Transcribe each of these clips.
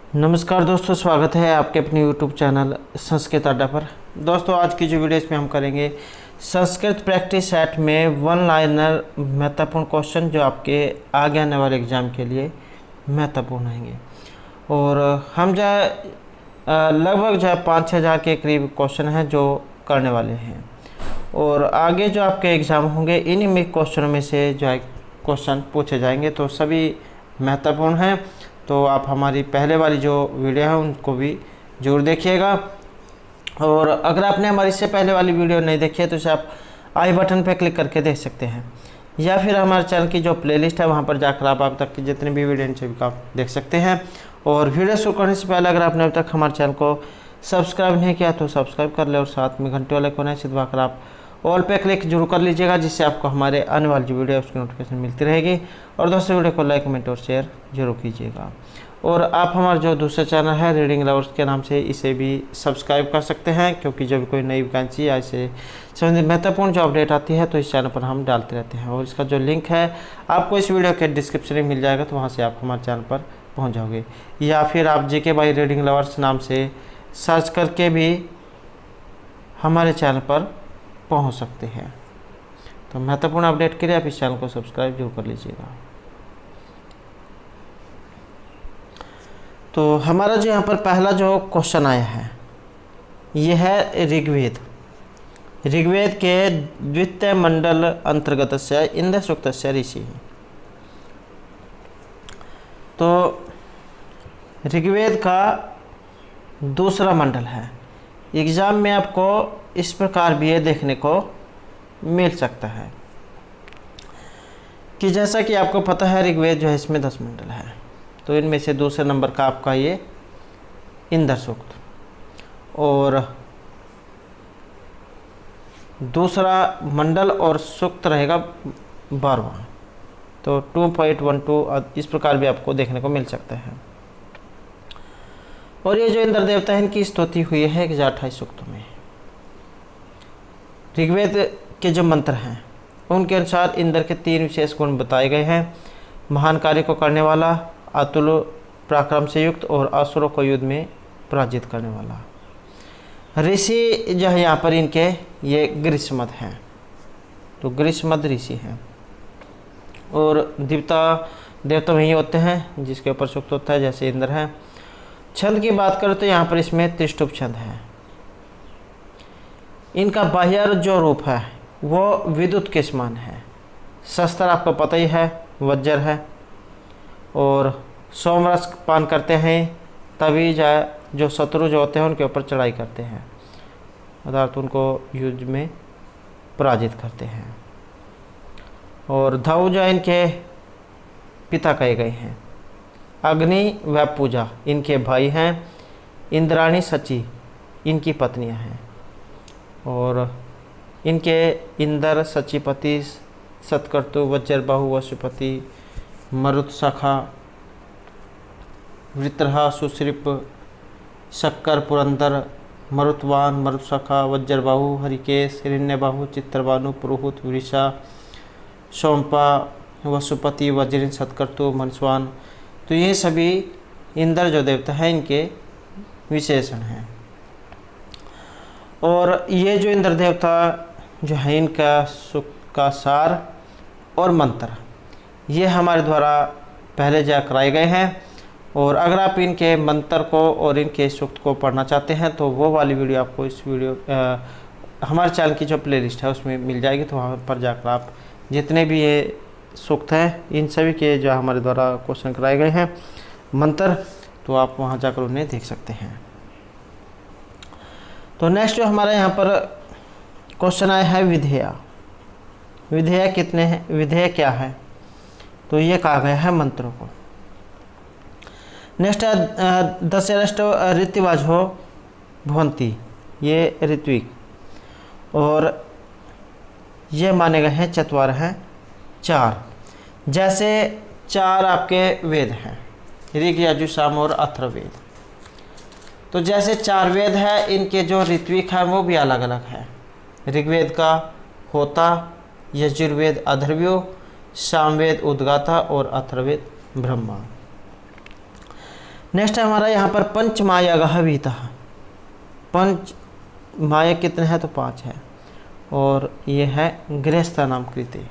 नमस्कार दोस्तों, स्वागत है आपके अपने YouTube चैनल संस्कृत अड्डा पर। दोस्तों, आज की जो वीडियो इसमें हम करेंगे संस्कृत प्रैक्टिस सेट में वन लाइनर महत्वपूर्ण क्वेश्चन जो आपके आगे आने वाले एग्ज़ाम के लिए महत्वपूर्ण रहेंगे। और हम जो लगभग जो है 5-6 हज़ार के करीब क्वेश्चन हैं जो करने वाले हैं। और आगे जो आपके एग्ज़ाम होंगे इन्हीं में क्वेश्चनों में से जो है क्वेश्चन पूछे जाएंगे, तो सभी महत्वपूर्ण हैं। तो आप हमारी पहले वाली जो वीडियो है उनको भी ज़रूर देखिएगा। और अगर आपने हमारी इससे पहले वाली वीडियो नहीं देखी है तो इसे आप आई बटन पर क्लिक करके देख सकते हैं, या फिर हमारे चैनल की जो प्लेलिस्ट है वहां पर जाकर आप अब तक की जितनी भी वीडियो हैं सभी आप देख सकते हैं। और वीडियो शुरू करने से पहले अगर आपने अब तक हमारे चैनल को सब्सक्राइब नहीं किया तो सब्सक्राइब कर ले और साथ में घंटे वाले कोने से दबाकर आप ऑल पे क्लिक जरूर कर लीजिएगा, जिससे आपको हमारे आने वाली जो वीडियो है उसकी नोटिफिकेशन मिलती रहेगी। और दोस्तों, वीडियो को लाइक कमेंट और शेयर जरूर कीजिएगा। और आप हमारा जो दूसरा चैनल है रीडिंग लवर्स के नाम से इसे भी सब्सक्राइब कर सकते हैं, क्योंकि जब कोई नई वैकेंसी या इसे संबंधित महत्वपूर्ण जो अपडेट आती है तो इस चैनल पर हम डालते रहते हैं। और इसका जो लिंक है आपको इस वीडियो के डिस्क्रिप्शन में मिल जाएगा, तो वहाँ से आप हमारे चैनल पर पहुँच जाओगे, या फिर आप JK बाई रीडिंग लवर्स नाम से सर्च करके भी हमारे चैनल पर पहुँच सकते हैं। तो महत्वपूर्ण अपडेट के लिए आप इस चैनल को सब्सक्राइब जरूर कर लीजिएगा। तो हमारा जो यहाँ पर पहला जो क्वेश्चन आया है ये है ऋग्वेद के द्वितीय मंडल अंतर्गत से इंद्र सूक्त ऋषि। तो ऋग्वेद का दूसरा मंडल है। एग्ज़ाम में आपको इस प्रकार भी ये देखने को मिल सकता है कि जैसा कि आपको पता है ऋग्वेद जो है इसमें 10 मंडल है, तो इनमें से दूसरे नंबर का आपका ये इंद्र सूक्त, और दूसरा मंडल और सूक्त रहेगा 12वां। तो 2.12 इस प्रकार भी आपको देखने को मिल सकता है। और ये जो इंद्र देवता है इनकी स्तुति हुई है 1028 सूक्तों में। ऋग्वेद के जो मंत्र हैं उनके अनुसार इंद्र के 3 विशेष गुण बताए गए हैं: महान कार्य को करने वाला, अतुल पराक्रम से युक्त और असुरों को युद्ध में पराजित करने वाला। ऋषि जो है यहाँ पर इनके ये ग्रीष्मद हैं, तो ग्रीष्मद ऋषि हैं। और देवता वही होते हैं जिसके ऊपर सूक्त होता है, जैसे इंद्र हैं। छंद की बात करें तो यहाँ पर इसमें त्रिष्टुप छंद है। इनका बाह्य जो रूप है वो विद्युत के समान है। शस्त्र आपको पता ही है, वज्र है। और सोमरस पान करते हैं तभी जो शत्रु जो होते हैं उनके ऊपर चढ़ाई करते हैं, अर्थात उनको युद्ध में पराजित करते हैं। और धौ जो इनके पिता कहे गए हैं। अग्नि व पूजा इनके भाई हैं। इंद्राणी सची इनकी पत्नियां हैं। और इनके इंद्र, सचीपति, सतकर्तु, वज्रबाहु, वसुपति, मरुत्सखा, वृत्रहा, सुश्रिप, शक्कर, पुरंदर, मरुत्वान, मरुत्सखा, वज्रबाहु, हरिकेश, हिरण्यबाहु, चित्रबानु, पुरोहित, वृषा, सोमपा, वसुपति, वज्रिन, सतकर्तु, मनस्वान। तो ये सभी इंद्र जो देवता हैं इनके विशेषण हैं। और ये जो इंद्र देवता जो है इनका सूक्त का सार और मंत्र ये हमारे द्वारा पहले जा कराए गए हैं। और अगर आप इनके मंत्र को और इनके सूक्त को पढ़ना चाहते हैं तो वो वाली वीडियो आपको इस हमारे चैनल की जो प्लेलिस्ट है उसमें मिल जाएगी। तो वहाँ पर जाकर आप जितने भी ये सूक्त हैं इन सभी के जो हमारे द्वारा क्वेश्चन कराए गए हैं मंत्र, तो आप वहाँ जाकर उन्हें देख सकते हैं। तो नेक्स्ट जो हमारा यहाँ पर क्वेश्चन आया है विधेय। विधेय कितने हैं, विधेय क्या है? तो ये कहा गया है मंत्रों को। नेक्स्ट है दशरष्ट ऋतिवाजो भवंती, ये ऋत्विक। और ये माने गए हैं चतवार हैं 4। जैसे 4 आपके वेद हैं, ऋग, यजुः, साम और अथर्ववेद। तो जैसे 4 वेद है इनके जो ऋत्विक हैं वो भी अलग अलग है। ऋग्वेद का होता, यजुर्वेद अथर्ववेद, सामवेद उद्गाता और अथर्ववेद ब्रह्मा। नेक्स्ट है हमारा यहाँ पर पंच मायागः विहितः। पंच माया कितने हैं तो 5 है, और ये है गृहस्थानां कृते।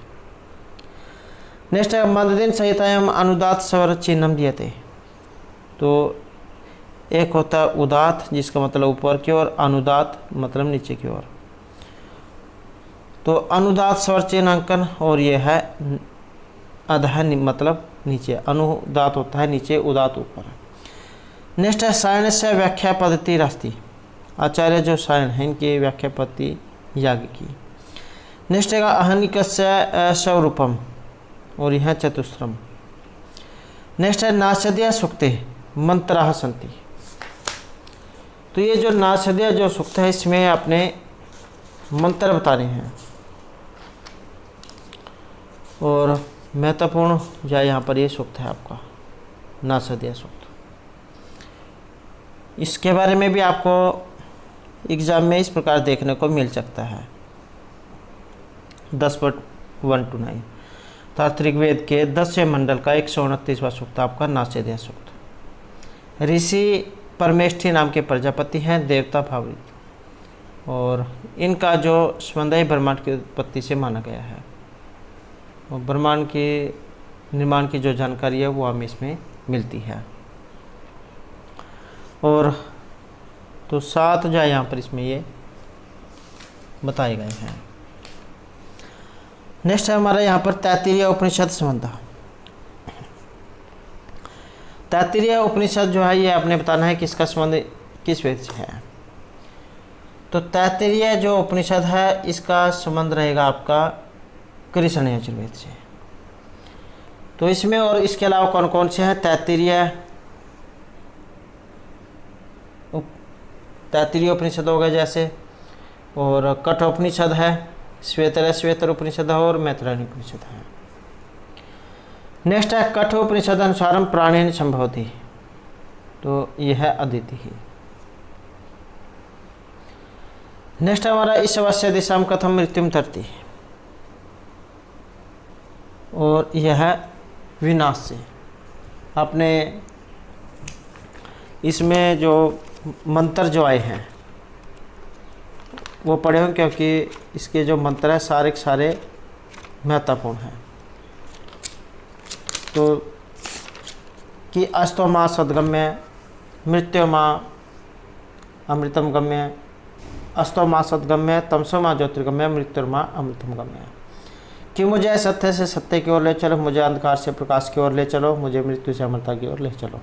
नेक्स्ट है मददिन संहितायाम अनुदात स्वर चिन्हम दीयते। तो एक होता है उदात जिसका मतलब ऊपर की ओर, अनुदात मतलब नीचे की ओर। तो अनुदात स्वर चिन्हांकन, और ये है अधः मतलब नीचे। अनुदात होता है नीचे, उदात ऊपर। नेक्स्ट है सायण से व्याख्या पद्धति रास्ती। आचार्य जो सायण है इनकी व्याख्या पद्धति याग की। नेक्स्ट है अहनिकस्य स्वरूपम, और यह चतुस्रम। नेक्स्ट है नासदिया सुक्ते मंत्राः सन्ति। तो ये जो नासदिया जो सुक्त है इसमें आपने मंत्र बताने हैं, और महत्वपूर्ण जो है यहाँ पर ये सूक्त है आपका नासदिया सूक्त। इसके बारे में भी आपको एग्ज़ाम में इस प्रकार देखने को मिल सकता है 10.1-9। तो ऋग्वेद के 10वें मंडल का 129वां सूक्त आपका नासदिया सूक्त। ऋषि परमेष्ठी नाम के प्रजापति हैं, देवता भावित, और इनका जो संबंध ब्रह्मांड की उत्पत्ति से माना गया है, और ब्रह्मांड के निर्माण की जो जानकारी है वो हमें इसमें मिलती है। और तो 7 जो है यहाँ पर इसमें ये बताए गए हैं। नेक्स्ट है हमारा यहाँ पर तैत्तिरीय उपनिषद संबंध। तैत्तिरीय उपनिषद जो है ये आपने बताना है किसका संबंध किस वेद से है। तो तैत्तिरीय जो उपनिषद है इसका संबंध रहेगा आपका कृष्ण यजुर्वेद से। तो इसमें और इसके अलावा कौन कौन से हैं तैत्तिरीय उपनिषद हो गए जैसे, और कठोपनिषद है, श्वेतर उपनिषद है, और मैत्रायणी उपनिषद है। नेक्स्ट है कठोपनिषद अनुसारम प्राणेन संभवति। तो यह है अदिति ही। नेक्स्ट हमारा ईशावास्य दिशाम कथम मृत्युम तरति, और यह है विनाश से। आपने इसमें जो मंत्र जो आए हैं वो पढ़े हों, क्योंकि इसके जो मंत्र है सारे के सारे महत्वपूर्ण हैं। तो कि अस्तोमा सद्गम्य, मृत्योमा अमृतम गम्य, अस्तोमा सद्गम्य, तमसोमा ज्योतिर्गम्य, मृत्युर्मा अमृतम गम्य। कि मुझे सत्य से सत्य की ओर ले चलो, मुझे अंधकार से प्रकाश की ओर ले चलो, मुझे मृत्यु से अमरता की ओर ले चलो।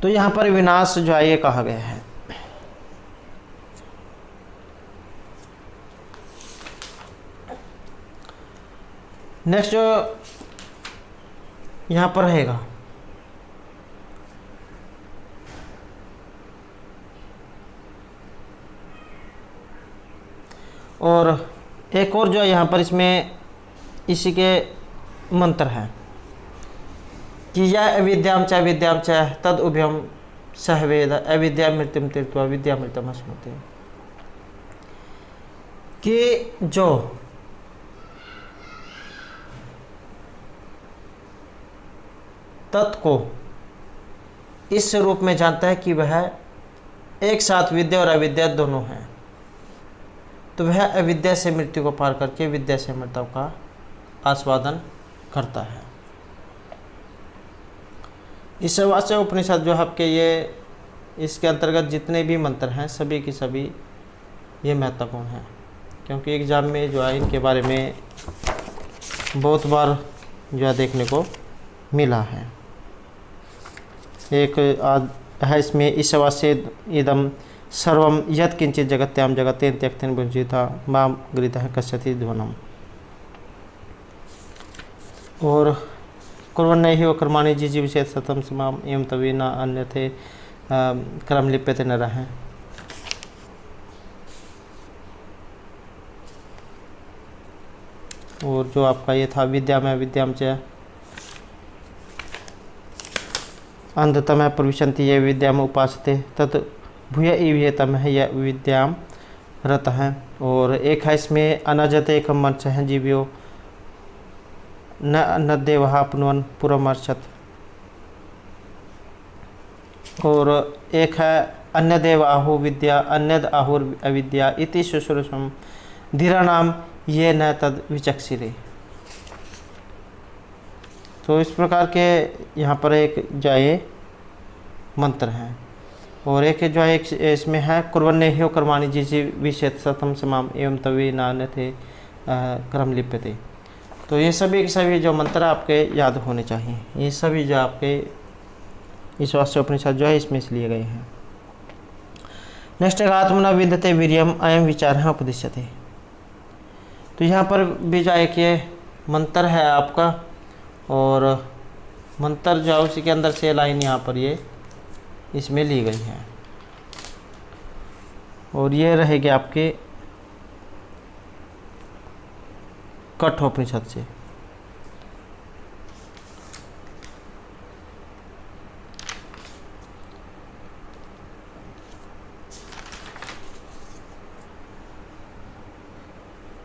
तो यहाँ पर विनाश जो है ये कहा गया है। नेक्स्ट जो यहाँ पर रहेगा और एक और जो है यहाँ पर इसमें इसी के मंत्र हैं कि यह अविद्याम च विद्याम च तद उभयम सहवेद अविद्या मृत्युम तीर्थवा विद्या मृत्युम स्मृति। कि जो तत् को इस रूप में जानता है कि वह एक साथ विद्या और अविद्या दोनों हैं, तो वह अविद्या से मृत्यु को पार करके विद्या से अमरता का आस्वादन करता है। ईशावास्य उपनिषद जो आपके ये इसके अंतर्गत जितने भी मंत्र हैं सभी की सभी ये महत्वपूर्ण हैं, क्योंकि एग्ज़ाम में जो है इनके बारे में बहुत बार जो है देखने को मिला है। एक है इसमें ईशावास्य इदम सर्वम यत् किंचित जगत्याम जगतेन त्यक्तेन भुंजिता माम गृहीतः कस्यति ध्वनम। और कुर्वन्नैहि व कर्माणि जिजीविषेत् सततं समाम एवं तवे न अन्यथे क्रम लिप्यते न रहे। और जो आपका ये था विद्या में विद्याम च अंधतम प्रविशन्ति ये विद्याम उपासते तत् भूय इवेतम है यह विद्याम रत है। और एक है इसमें अनजत एक मंच है जीव्यो न देवहा पुनवन पुरमर्शत। और एक है अन्य देव आहु विद्या अन्यद आहुर अविद्या इति शुश्रूषम धीराणाम ये न तद विचक्षिरे। तो इस प्रकार के यहाँ पर एक जो है मंत्र हैं। और एक जो है इसमें है कुर्वन्ने ह्यो कर्माणि जिसि विशेत सतम समाम एवं तवे नान्य थे क्रम लिप्यते। तो ये सभी के सभी जो मंत्र आपके याद होने चाहिए। ये सभी जो आपके इस वास्य उपनिषद जो है इसमें से लिए गए हैं। नेक्स्ट है आत्मना विद्यते वीर्यम अयम विचार उपदिश्यते। तो यहाँ पर भी जो एक ये मंत्र है आपका, और मंत्र जो है उसी के अंदर से लाइन यहाँ पर ये इसमें ली गई है। और ये रहेगी आपके कठोपनिषद से।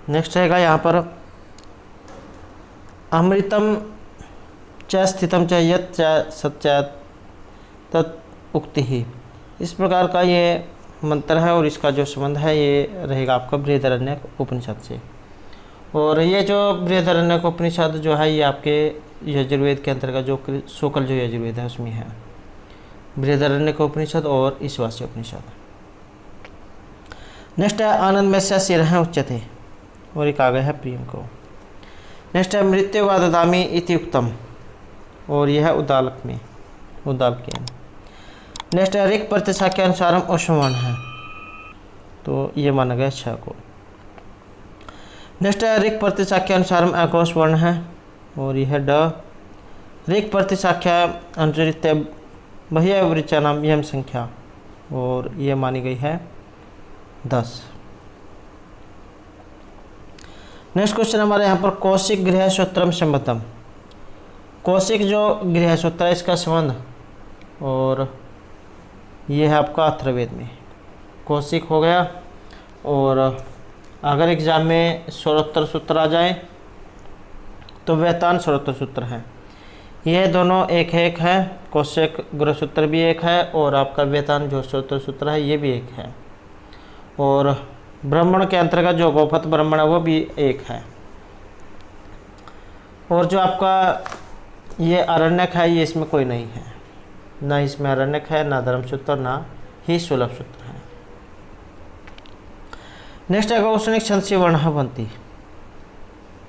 नेक्स्ट रहेगा यहाँ पर अमृतम च स्थितम च यत् च सत्यात् तत् उक्ति ही। इस प्रकार का ये मंत्र है और इसका जो संबंध है ये रहेगा आपका बृहदारण्यक उपनिषद से। और ये जो बृहदारण्यक उपनिषद जो है ये आपके यजुर्वेद के अंतर्गत जो शुक्ल जो यजुर्वेद है उसमें है, बृहदारण्यक उपनिषद और ईशावास्य उपनिषद। नेक्स्ट है आनंद में से सिर उच्यते, और एक आ गया है प्रियम को। नेक्स्ट है मृत्यु व ददामी इति उक्तम, और यह है उदालक में उदाल के। नेक्स्ट है ऋक् प्रतिशा के अनुसार ओष्मवर्ण है, तो ये माना गया 6 को। नेक्स्ट है ऋक् प्रतिशा के अनुसार अघोष वर्ण है, और यह ड। ऋक् प्रतिशाख्या अनुचरित बह्य वृचा नाम यम संख्या, और ये मानी गई है 10। नेक्स्ट क्वेश्चन हमारे यहाँ पर कौशिक गृह सूत्रम संबद्धम। कौशिक जो गृह सूत्र है इसका संबंध, और ये है आपका अथर्ववेद में कौशिक हो गया। और अगर एग्जाम में स्वरोत्तर सूत्र आ जाए तो वेतान स्वरोत्तर सूत्र है। ये दोनों एक एक है, कौशिक गृह सूत्र भी एक है और आपका वेतान जो स्वरोत्तर सूत्र है ये भी एक है। और ब्राह्मण के अंतर्गत जो गोपथ ब्राह्मण है वो भी एक है। और जो आपका ये आरण्यक है ये इसमें कोई नहीं है, ना इसमें आरण्यक है, ना धर्मसूत्र, ना ही सुलभ सूत्र है। नेक्स्ट है औसनिक छंद से वर्ण बनती।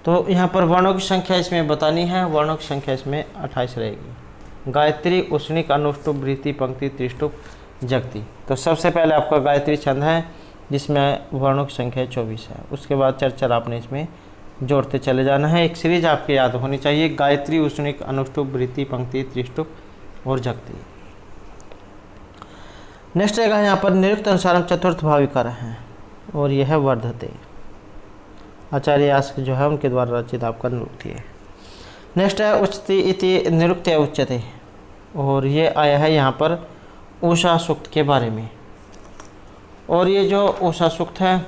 तो यहाँ पर वर्णों की संख्या इसमें बतानी है। वर्णों की संख्या इसमें 28 रहेगी। गायत्री, औसनिक, अनुष्टुप, वृत्ति, पंक्ति, त्रिष्टुप, जगती। तो सबसे पहले आपका गायत्री छंद है जिसमें वर्णों की संख्या 24 है। उसके बाद चर्चा आपने इसमें जोड़ते चले जाना है। एक सीरीज आपके याद होनी चाहिए, गायत्री, औसनिक, अनुष्टुप, वृत्ति, पंक्ति, त्रिष्टुप और जगती। नेक्स्ट रहेगा यहाँ पर निरुक्त अनुसार चतुर्थ भाविकार है, और यह है वर्धते। आचार्य यास्क जो है उनके द्वारा रचित आपका निरुक्ति है। नेक्स्ट है उच्चति इति निरुक्त उच्चते, और ये आया है यहाँ पर उषा सूक्त के बारे में। और ये जो उषा सूक्त है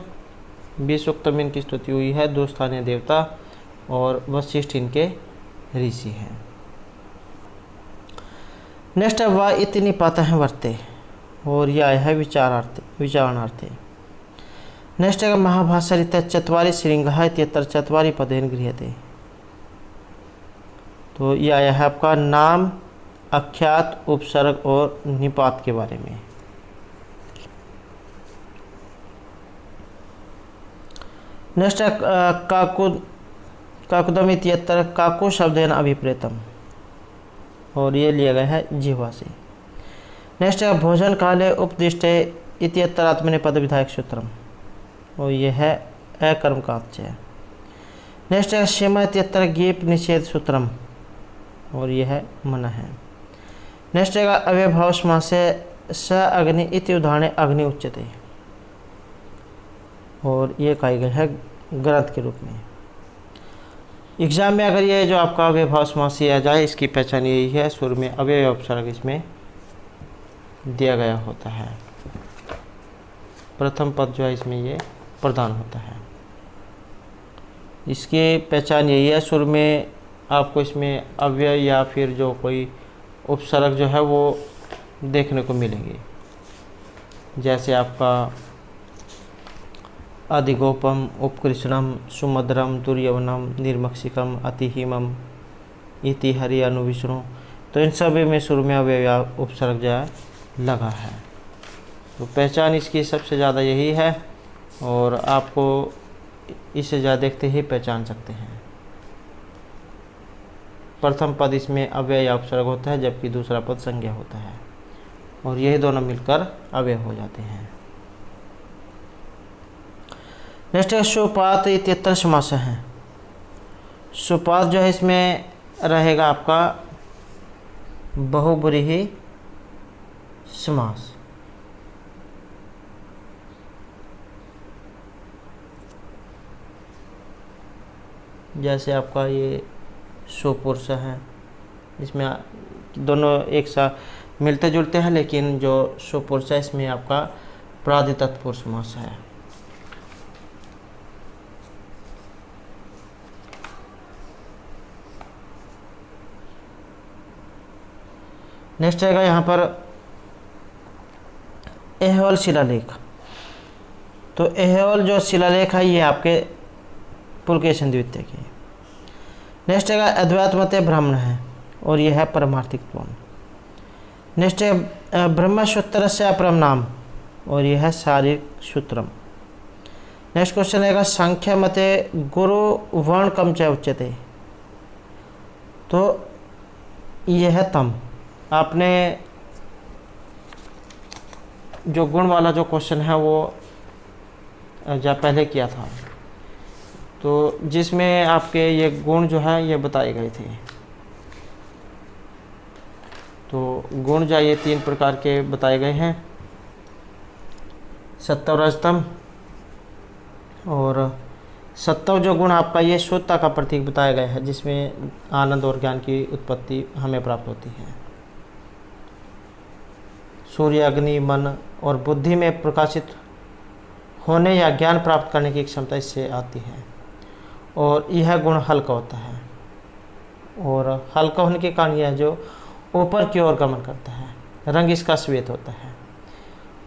20 सूक्त में इनकी स्तुति हुई है। 2 स्थानीय देवता और वशिष्ठ इनके ऋषि हैं। नेक्स्ट है वा इति निपात है वर्ते, और यह आया है विचारणार्थे। नेक्स्ट है महाभाष्य रीत्या चत्वारि श्रृंगः इत्यत्र चत्वारि पदेन गृह्यते। तो ये आया है आपका नाम, अख्यात, उपसर्ग और निपात के बारे में। नेक्स्ट है काकुदम इत्यत्र काकु शब्देन अभिप्रेतम, और ये लिया गया है जिह्वा से। नेक्स्ट है भोजन काले उपदिष्टे इत्यत्र आत्मनेपद विधायक सूत्रम, और ये है अकर्मकाच्य। नेक्स्ट है क्षेम इत्यत्र गीप निषेध सूत्रम, और ये है मन है। नेक्स्ट है अव्यभाव समासे स अग्नि इति उदाहरणे अग्नि उच्यते, और ये कही गई है ग्रंथ के रूप में। एग्जाम में अगर ये जो आपका अव्यभाव समास आ जाए इसकी पहचान यही है, सुर में अव्यय उपसर्ग इसमें दिया गया होता है। प्रथम पद जो है इसमें ये प्रधान होता है। इसकी पहचान यही है, सुर में आपको इसमें अव्यय या फिर जो कोई उपसर्ग जो है वो देखने को मिलेंगी, जैसे आपका अधिगोपम, उपकृष्णम, सुमधुरम, दुर्यवनम, निर्मक्षिकम, अतिहिमम, इति हरि अनुविष्णु। तो इन सभी में शुरू में अव्यय उपसर्ग जो है लगा है। तो पहचान इसकी सबसे ज़्यादा यही है, और आपको इसे ज़्यादा देखते ही पहचान सकते हैं। प्रथम पद इसमें अव्यय उपसर्ग होता है, जबकि दूसरा पद संज्ञा होता है, और यही दोनों मिलकर अव्यय हो जाते हैं। नेक्स्ट है सुपात, 73 समास हैं। सुपात जो है इसमें रहेगा आपका बहुब्रीहि समास। जैसे आपका ये सुपुरुष है, इसमें दोनों एक साथ मिलते जुलते हैं, लेकिन जो सुपुरुष है इसमें आपका प्रादि तत्पुरुष समास है। नेक्स्ट आएगा यहाँ पर ऐहोल शिलालेख। तो ऐहोल जो शिलालेख है ये आपके पुलकेशिन द्वितीय की। नेक्स्ट है अद्वैत मत ब्राह्मण है, और यह है परमार्थिक त्वम। नेक्स्ट है ब्रह्मसूत्र से अपरम नाम, और यह है शारीरिक सूत्रम। नेक्स्ट क्वेश्चन रहेगा संख्या मते गुरु वर्ण कम च उच्यते। तो यह है तम। आपने जो गुण वाला जो क्वेश्चन है वो जब पहले किया था, तो जिसमें आपके ये गुण जो है ये बताए गए थे। तो गुण जो ये 3 प्रकार के बताए गए हैं, सत्व रजतम। और सत्व जो गुण आपका ये शुद्धता का प्रतीक बताया गया है, जिसमें आनंद और ज्ञान की उत्पत्ति हमें प्राप्त होती है। सूर्य, अग्नि, मन और बुद्धि में प्रकाशित होने या ज्ञान प्राप्त करने की क्षमता इससे आती है, और यह गुण हल्का होता है। और हल्का होने के कारण यह जो ऊपर की ओर गमन करता है, रंग इसका श्वेत होता है।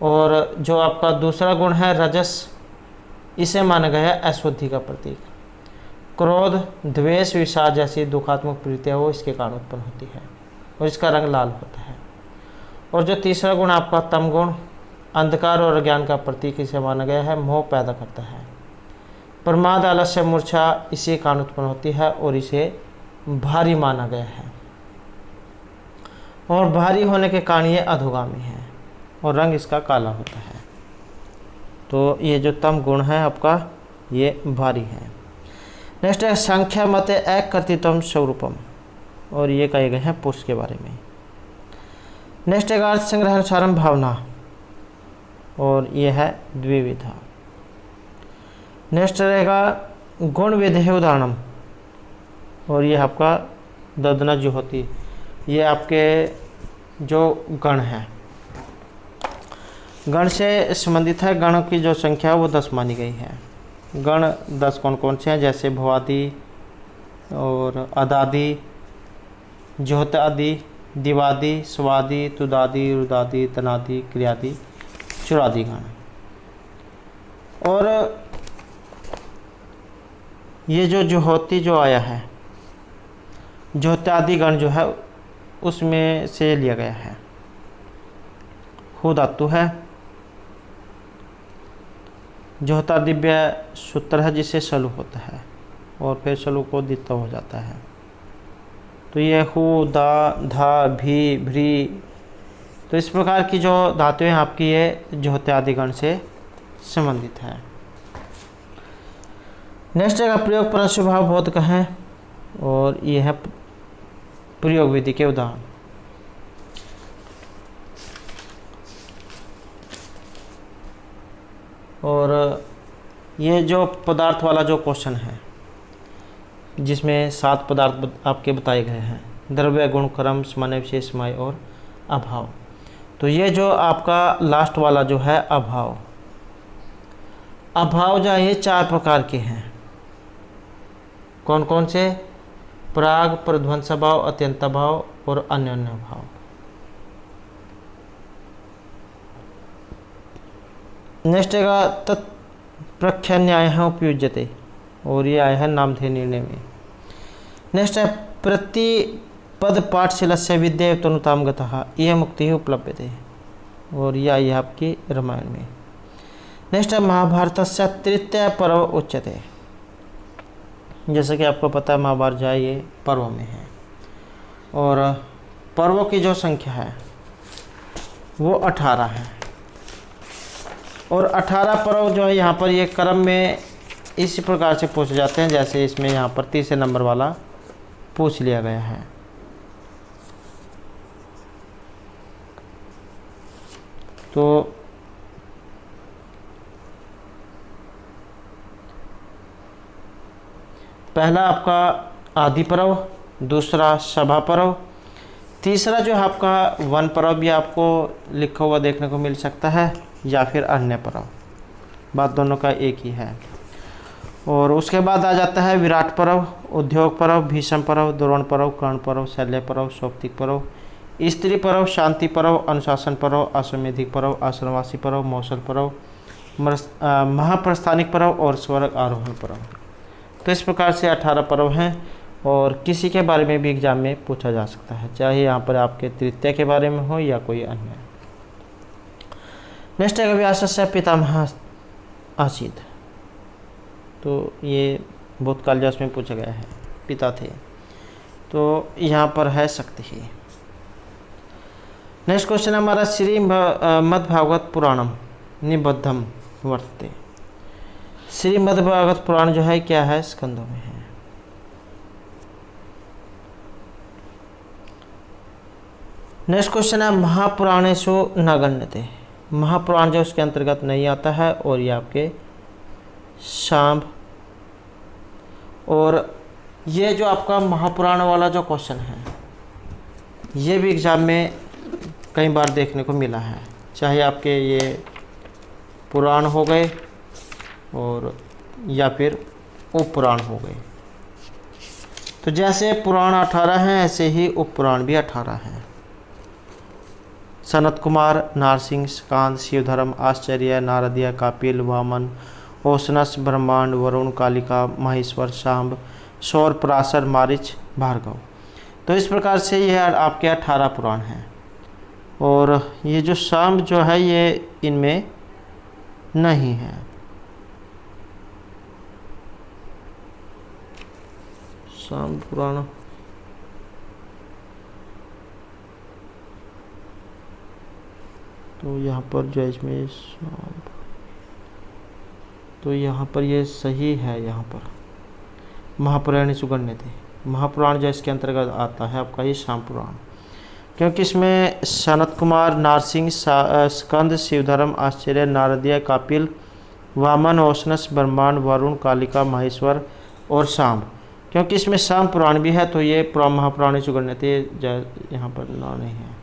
और जो आपका दूसरा गुण है रजस, इसे माना गया है अशुद्धि का प्रतीक। क्रोध, द्वेष, विषाद जैसी दुखात्मक प्रवृत्तियाँ वो इसके कारण उत्पन्न होती है, और इसका रंग लाल होता है। और जो तीसरा गुण आपका तम गुण, अंधकार और अज्ञान का प्रतीक इसे माना गया है, मोह पैदा करता है। प्रमाद, आलस्य, मूर्छा इसी कारण उत्पन्न होती है, और इसे भारी माना गया है। और भारी होने के कारण ये अधोगामी है, और रंग इसका काला होता है। तो ये जो तम गुण है आपका ये भारी है। नेक्स्ट है संख्या मते एक कर्तृत्वम स्वरूपम, और ये कहे गए हैं पुरुष के बारे में। नेक्स्ट है अर्थ संग्रह अनुसारम भावना, और ये है द्विविधा। नेक्स्ट रहेगा गुण विधेय उदाहरणम, और ये आपका ददना जो होती, ये आपके जो गण हैं, गण से संबंधित है। गणों की जो संख्या वो 10 मानी गई है। गण 10 कौन कौन से हैं, जैसे भवादि और अदादि, ज्योतादि, दिवादि, स्वादि, तुदादि, रुदादि, तनादि, क्रियादि, चुरादि गण। और ये जो ज्योति जो आया है, ज्योतादि गण जो है उसमें से लिया गया है। हु धातु है, ज्योता दिव्य सूत्र है जिससे सलु होता है, और फिर सलु को दित्ता हो जाता है। तो ये हु, दा, धा, भी, भ्री, तो इस प्रकार की जो धातुएं आपकी ये ज्योत्यादि गण से संबंधित है। नेक्स्ट है प्रयोग पर स्वभाव बोध का है, और ये है प्रयोग विधि के उदाहरण। और ये जो पदार्थ वाला जो क्वेश्चन है, जिसमें 7 पदार्थ आपके बताए गए हैं, द्रव्य, गुण, क्रम, सामान्य, विशेष, समय और अभाव। तो ये जो आपका लास्ट वाला जो है अभाव, अभाव जो है ये 4 प्रकार के हैं। कौन कौन से? प्राग, प्रध्वंस भाव, अत्यंत भाव और अन्योन्य भाव। नेक्स्ट आएगा तत्प्रख्यान्यायः उपयुज्यते, और ये आया है नामधेय निर्णय में। नेक्स्ट है प्रतिपद पाठशीलस्य विद्या तनुतां गतः इह मुक्तिः उपलभ्यते, और यह आई है आपकी रामायण में। नेक्स्ट है महाभारतस्य तृतीय पर्व उच्यते, जैसे कि आपको पता है महाभारत जो है ये पर्व में है, और पर्वों की जो संख्या है वो 18 है, और 18 पर्व जो है यहाँ पर ये क्रम में इसी प्रकार से पूछे जाते हैं, जैसे इसमें यहाँ पर तीसरे नंबर वाला पूछ लिया गया है। तो पहला आपका आदि पर्व, दूसरा सभा पर्व, तीसरा जो है आपका वन पर्व भी आपको लिखा हुआ देखने को मिल सकता है, या फिर अन्य पर्व, बात दोनों का एक ही है। और उसके बाद आ जाता है विराट पर्व, उद्योग पर्व, भीष्म पर्व, द्रोण पर्व, कर्ण पर्व, शल्य पर्व, सौप्तिक पर्व, स्त्री पर्व, शांति पर्व, अनुशासन पर्व, अश्वमेधिक पर्व, आश्रमवासी पर्व, मौसल पर्व, महाप्रस्थानिक पर्व और स्वर्ग आरोहण पर्व। तो इस प्रकार से 18 पर्व हैं, और किसी के बारे में भी एग्जाम में पूछा जा सकता है, चाहे यहाँ पर आपके तृतीय के बारे में हो या कोई अन्य। नेक्स्ट है व्यासस्य पितामह आसीत्, तो ये भूतकाल जो उसमें पूछा गया है, पिता थे, तो यहाँ पर है शक्ति ही। नेक्स्ट क्वेश्चन हमारा श्रीमद्भागवत पुराणम निबद्धम वर्तते। श्रीमद्भागवत पुराण जो है क्या है, स्कंदों में है। नेक्स्ट क्वेश्चन है महापुराणेषु न गण्यते। महापुराण जो उसके अंतर्गत नहीं आता है, और ये आपके शांब। और ये जो आपका महापुराण वाला जो क्वेश्चन है, ये भी एग्जाम में कई बार देखने को मिला है, चाहे आपके ये पुराण हो गए और या फिर उपपुराण हो गए। तो जैसे पुराण 18 हैं, ऐसे ही उपपुराण भी 18 हैं। सनत कुमार, नारसिंह, स्कांद, शिवधर्म, आश्चर्य, नारदीय, कापिल, वामन, ओशनस, ब्रह्मांड, वरुण, कालिका, महेश्वर, शांब, सौर, पराशर, मारिच, भार्गव। तो इस प्रकार से ये आपके 18 पुराण हैं, और ये जो शांब जो है ये इनमें नहीं है। शांब पुराण तो यहाँ पर जो है इसमें शांब, तो यहाँ पर ये सही है। यहाँ पर महापुराण सुगण्य थे, महापुराण जो इसके अंतर्गत आता है आपका ये शाम पुराण, क्योंकि इसमें सनत कुमार, नारसिंह, स्कंद, शिवधर्म, आश्चर्य, नारदीय, कापिल, वामन, ओशनस, ब्रह्मांड, वरुण, कालिका, महेश्वर और शाम। क्योंकि इसमें शाम पुराण भी है, तो ये महापुराण सुगण्य थे, यहाँ पर ना नहीं है।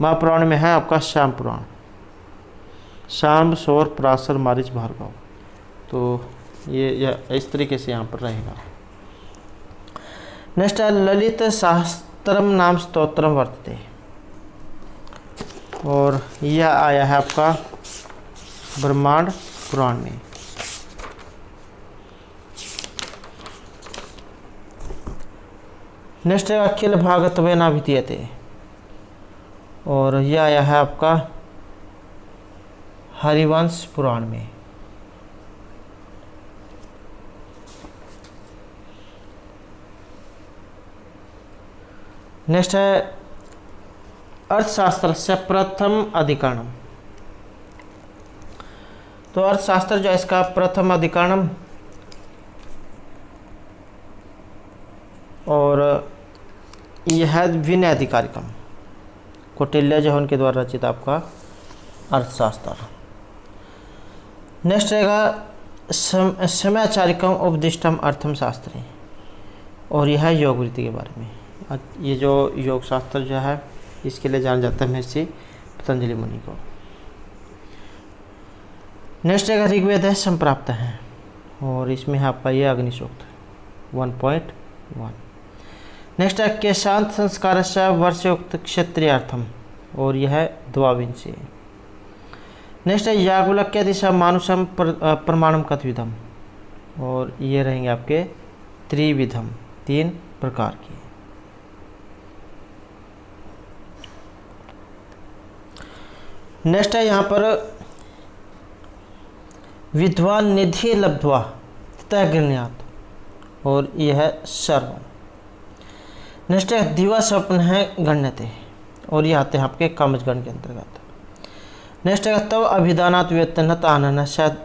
महापुराण में है आपका शाम पुराण, शाम, सौर, पराशर, मारिच, भार्गव। तो ये इस तरीके से यहाँ पर रहेगा। नेक्स्ट है ललित सहस्त्रम नाम स्तोत्रम वर्तते, और यह आया है आपका ब्रह्मांड पुराण में। नेक्स्ट है अखिल भागवतेन विधीयते, और यह आया है आपका हरिवंश पुराण में। नेक्स्ट है अर्थशास्त्र से प्रथम अधिकरणम, तो अर्थशास्त्र जो है इसका प्रथम अधिकरणम, और यह है विनय अधिकारिकम, कौटिल्य जो है उनके द्वारा रचित आपका अर्थशास्त्र। नेक्स्ट रहेगा समयाचारिकम उपदिष्टम अर्थम शास्त्री, और यह है योग वृत्ति के बारे में। ये जो योग शास्त्र जो है इसके लिए जाना जाता है महर्षि पतंजलि मुनि को। नेक्स्ट रहेगा ऋग्वेद है संप्राप्त है, और इसमें है आपका ये अग्निसूक्त 1.1। नेक्स्ट है केशांत संस्कार वर्षोक्त क्षत्रियार्थम, और यह है द्वाविंशी। नेक्स्ट है याज्ञवल्क्य दिशा मानुषम प्रमाणम कथविधम, और ये रहेंगे आपके त्रिविधम, 3 प्रकार की। नेक्स्ट है यहाँ पर विद्वान निधि लब्ध्वा तथा गृह्णात, और यह है सर्व। नेक्स्ट है दिवा स्वप्न है गण्यते, और ये आते हैं आपके कामजगण के अंतर्गत। नेक्स्ट है तव अभिधानात वेतनत आनन शायद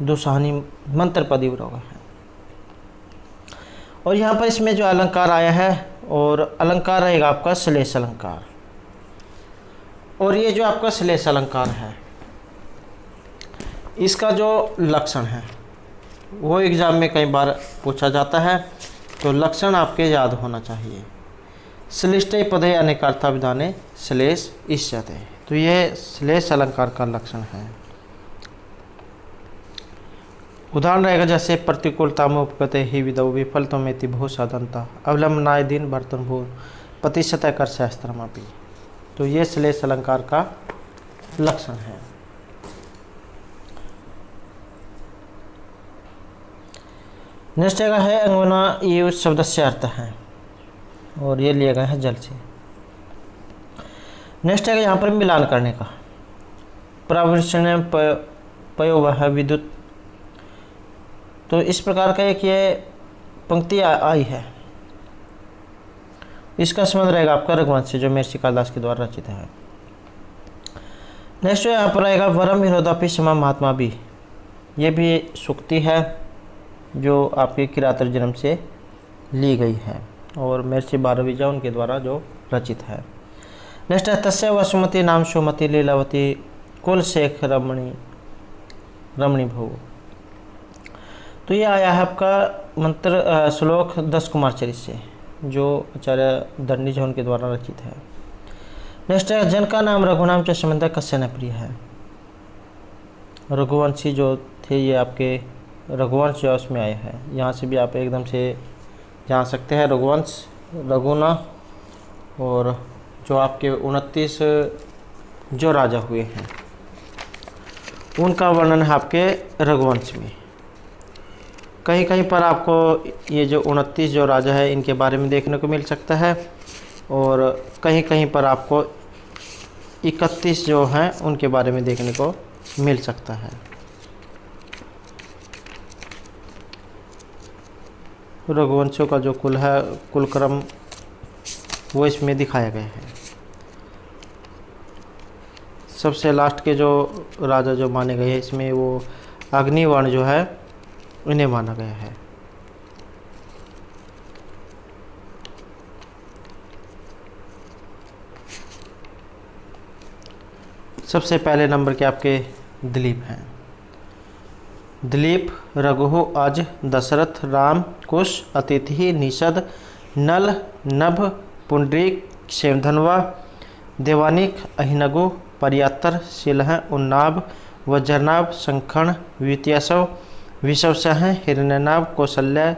दुसानी मंत्र पदी रोग है। और यहाँ पर इसमें जो अलंकार आया है, और अलंकार रहेगा आपका श्लेष अलंकार। और ये जो आपका श्लेष अलंकार है, इसका जो लक्षण है वो एग्जाम में कई बार पूछा जाता है, तो लक्षण आपके याद होना चाहिए। श्लिष्टे पदे अनेकार्था विधाने श्लेष इष्यते, तो ये श्लेष अलंकार का लक्षण है। उदाहरण रहेगा जैसे प्रतिकूलता में उपगते ही विदौ विफलतम मेति भू साधनता अवलंबनाय दिन बर्तन भू प्रतिशत कर शास्त्रमापी, तो ये श्लेष अलंकार का लक्षण है। नेक्स्ट जगह है अंगना, ये शब्द से अर्थ है, और ये लिया गया है जल से। नेक्स्ट है यहाँ पर मिलान करने का, प्रावृषण पयो वह विद्युत, तो इस प्रकार का एक ये पंक्ति आई है। इसका संबंध रहेगा आपका रघुवंश से, जो महर्षि कालिदास के द्वारा रचित है। नेक्स्ट यहाँ पर आएगा वरम विरोधापि समा महात्मा भी, ये भी सूक्ति है जो आपके किरातर जन्म से ली गई है, और महर्षि भारद्वाज उनके द्वारा जो रचित है। नेक्स्ट है तस्य वसुमती नाम सुमति लीलावती कुल शेख रमणी भव, तो ये आया है आपका मंत्र श्लोक 10 कुमार चरित से, जो आचार्य दंडी उनके द्वारा रचित है। नेक्स्ट है जन का नाम रघुनाम च संबंध कस्य न प्रिय है, रघुवंशी जो थे ये आपके रघुवंश जो उसमें आया है। यहाँ से भी आप एकदम से जान सकते हैं रघुवंश, रघुना, और जो आपके 29 जो राजा हुए हैं उनका वर्णन है आपके रघुवंश में। कहीं कहीं पर आपको ये जो 29 जो राजा है इनके बारे में देखने को मिल सकता है, और कहीं कहीं पर आपको 31 जो हैं उनके बारे में देखने को मिल सकता है। रघुवंशों का जो कुल है, कुल क्रम वो इसमें दिखाया गया है। सबसे लास्ट के जो राजा जो माने गए हैं इसमें वो अग्निवर्ण जो है इन्हें माना गया है। सबसे पहले नंबर के आपके दिलीप हैं। दिलीप रघु अज दशरथ राम कुश अतिथि निषद नल नभ पुंडरीक क्षेमधनवा देवानिक अहिनगु पर्यातर शिलह उन्नाभ वज्रनाभ शंखण वित्यासव विषवसह हिरण्यनाभ कौशल्य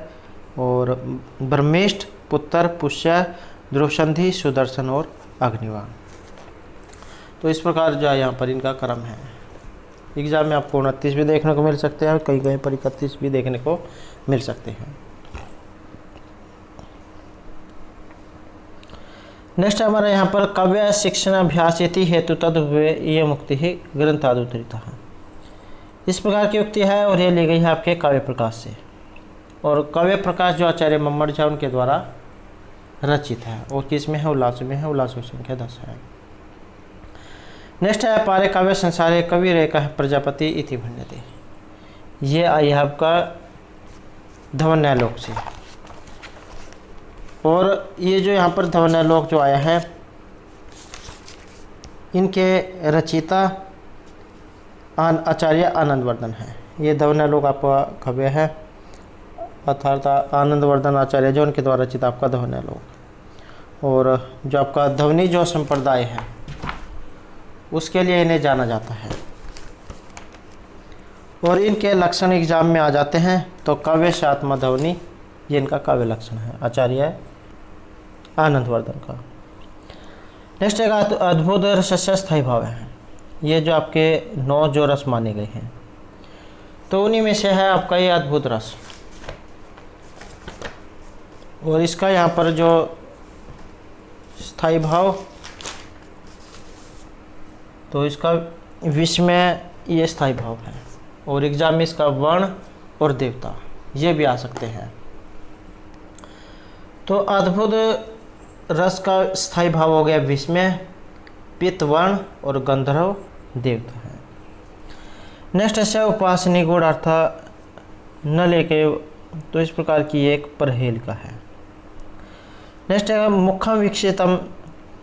और ब्रह्मेष्ठ पुत्र पुष्य द्रुसंधि सुदर्शन और अग्निवाण। तो इस प्रकार जो है यहाँ पर इनका क्रम है। एग्जाम में आपको 29 भी देखने को मिल सकते हैं, कहीं कहीं पर 31 भी देखने को मिल सकते हैं। नेक्स्ट हमारा यहाँ पर काव्य शिक्षण अभ्यास इति हेतु तद हुए ये मुक्ति ही ग्रंथादुत्तरिता है। इस प्रकार की युक्ति है, और ये ली गई है आपके काव्य प्रकाश से, और काव्य प्रकाश जो आचार्य मम्मट झा उनके द्वारा रचित है, और किस में है, उल्लास में है, उल्लास की संख्या 10 है। नेक्स्ट है पारे काव्य संसारे कवि रेखा प्रजापति इति भन्यते, ये आई है आपका धवन्यालोक से, और ये जो यहाँ पर धवन्यालोक जो आया है इनके रचिता आचार्य आनंदवर्धन है। ये धवन्यालोक आपका काव्य है, अर्थात आनंदवर्धन आचार्य जो उनके द्वारा रचित आपका धवन्यालोक, और जो आपका ध्वनि जो संप्रदाय है उसके लिए इन्हें जाना जाता है, और इनके लक्षण एग्जाम में आ जाते हैं। तो काव्य से आत्मा ध्वनि ये इनका काव्य लक्षण है आचार्य आनंदवर्धन का। नेक्स्ट एक अद्भुत रसस्य स्थायी भाव है, ये जो आपके 9 जो रस माने गए हैं, तो उन्हीं में से है आपका ये अद्भुत रस। और इसका यहाँ पर जो स्थायी भाव, तो इसका विश्व में ये स्थायी भाव है। और एग्जाम में इसका वर्ण और देवता ये भी आ सकते हैं। तो अद्भुत रस का स्थायी भाव हो गया विश्व में, पित्त वर्ण और गंधर्व देवता है। नेक्स्ट है उपासनी गुण अर्थात न लेके, तो इस प्रकार की एक परहेल का है। नेक्स्ट है मुखम वीक्षितम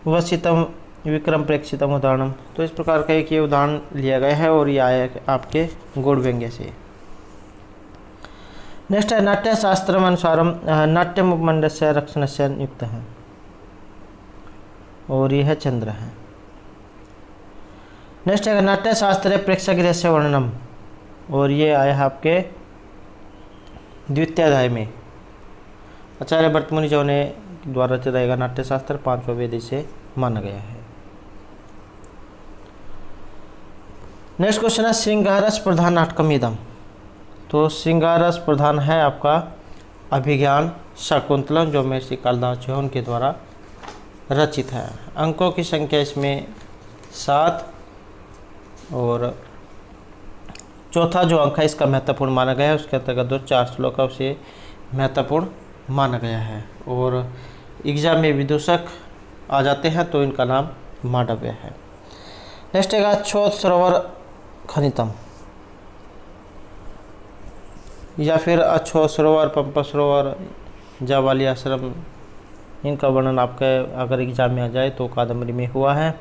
वसितम विक्रम प्रेक्षितम उदाहरणम, तो इस प्रकार का एक ये उदाहरण लिया गया है और ये आया है आपके गुण व्यंग्य से। नेक्स्ट है नाट्य शास्त्रम अनुसारम नाट्यम उपमंडल से रक्षण से युक्त है, और यह चंद्र है। नेक्स्ट है नाट्य शास्त्र प्रेक्षागृह से वर्णनम, और ये आया है आपके द्वितीय अध्याय में। आचार्य भर्तमुनि जो ने द्वारा चलाएगा नाट्य शास्त्र 5वां वेद से माना गया है। नेक्स्ट क्वेश्चन है श्रृंगारस प्रधान नाटकम इदम, तो श्रृंगारस प्रधान है आपका अभिज्ञान शाकुंतलम जो महर्षि कालिदास जो है उनके द्वारा रचित है। अंकों की संख्या इसमें 7, और चौथा जो अंक है इसका महत्वपूर्ण माना गया है, उसके अंतर्गत जो 4 श्लोक है उसे महत्वपूर्ण माना गया है। और एग्जाम में विदूषक आ जाते हैं तो इनका नाम मांडव्य है। नेक्स्ट है अछोत सरोवर खनितम, या फिर अछोत सरोवर, पंपा सरोवर, जावाली आश्रम, इनका वर्णन आपके अगर एग्जाम में आ जाए तो कादम्बरी में हुआ है,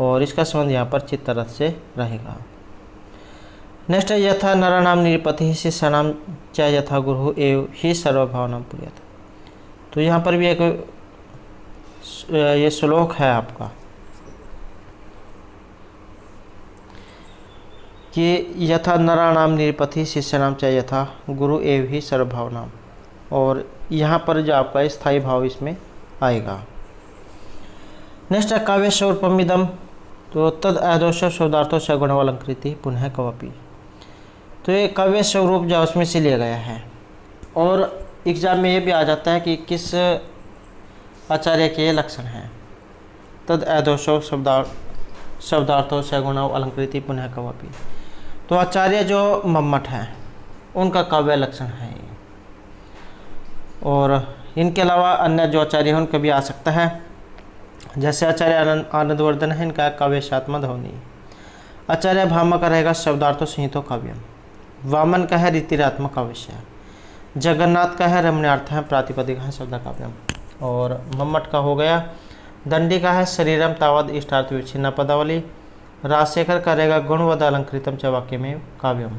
और इसका संबंध यहाँ पर चित्तरथ से रहेगा। नेक्स्ट है यथा नराणाम निरपति शिष्याणाम च यथा गुरु एव ही सर्वभावनाम पुर्यात्, तो यहाँ पर भी एक ये श्लोक है आपका कि यथा नराणाम निरपति शिष्याणाम च यथा गुरु एव ही सर्वभावनाम, और यहाँ पर जो आपका स्थायी भाव इसमें आएगा। नेक्स्ट है काव्य स्वरूपमिदम, तो तद अदोष शब्दार्थों से गुणवलंकृति पुनः कवपि, तो ये काव्य स्वरूप जो उसमें से लिया गया है। और एग्जाम में ये भी आ जाता है कि किस आचार्य के ये लक्षण हैं। तद अदोषो शब्दार्थों से गुण अलंकृति पुनः कवपि, तो आचार्य जो मम्मट हैं उनका काव्य लक्षण है ये। और इनके अलावा अन्य जो आचार्य हैं उनका भी आ सकता है, जैसे आचार्य आनंदवर्धन है, इनका काव्यशात्मा ध्वनि। आचार्य भामा का रहेगा शब्दार्थो संहितो काव्यम। वामन का है रीतिरात्मक काव्य। जगन्नाथ का है रमण्यार्थ है प्रातिपदिक है शब्द काव्यम। और मम्मट का हो गया दंडी का है शरीरम तावद इष्टार्थ विच्छिन्ना पदावली। राजशेखर का रहेगा गुणवद अलंकृतम च वाक्य में काव्यम।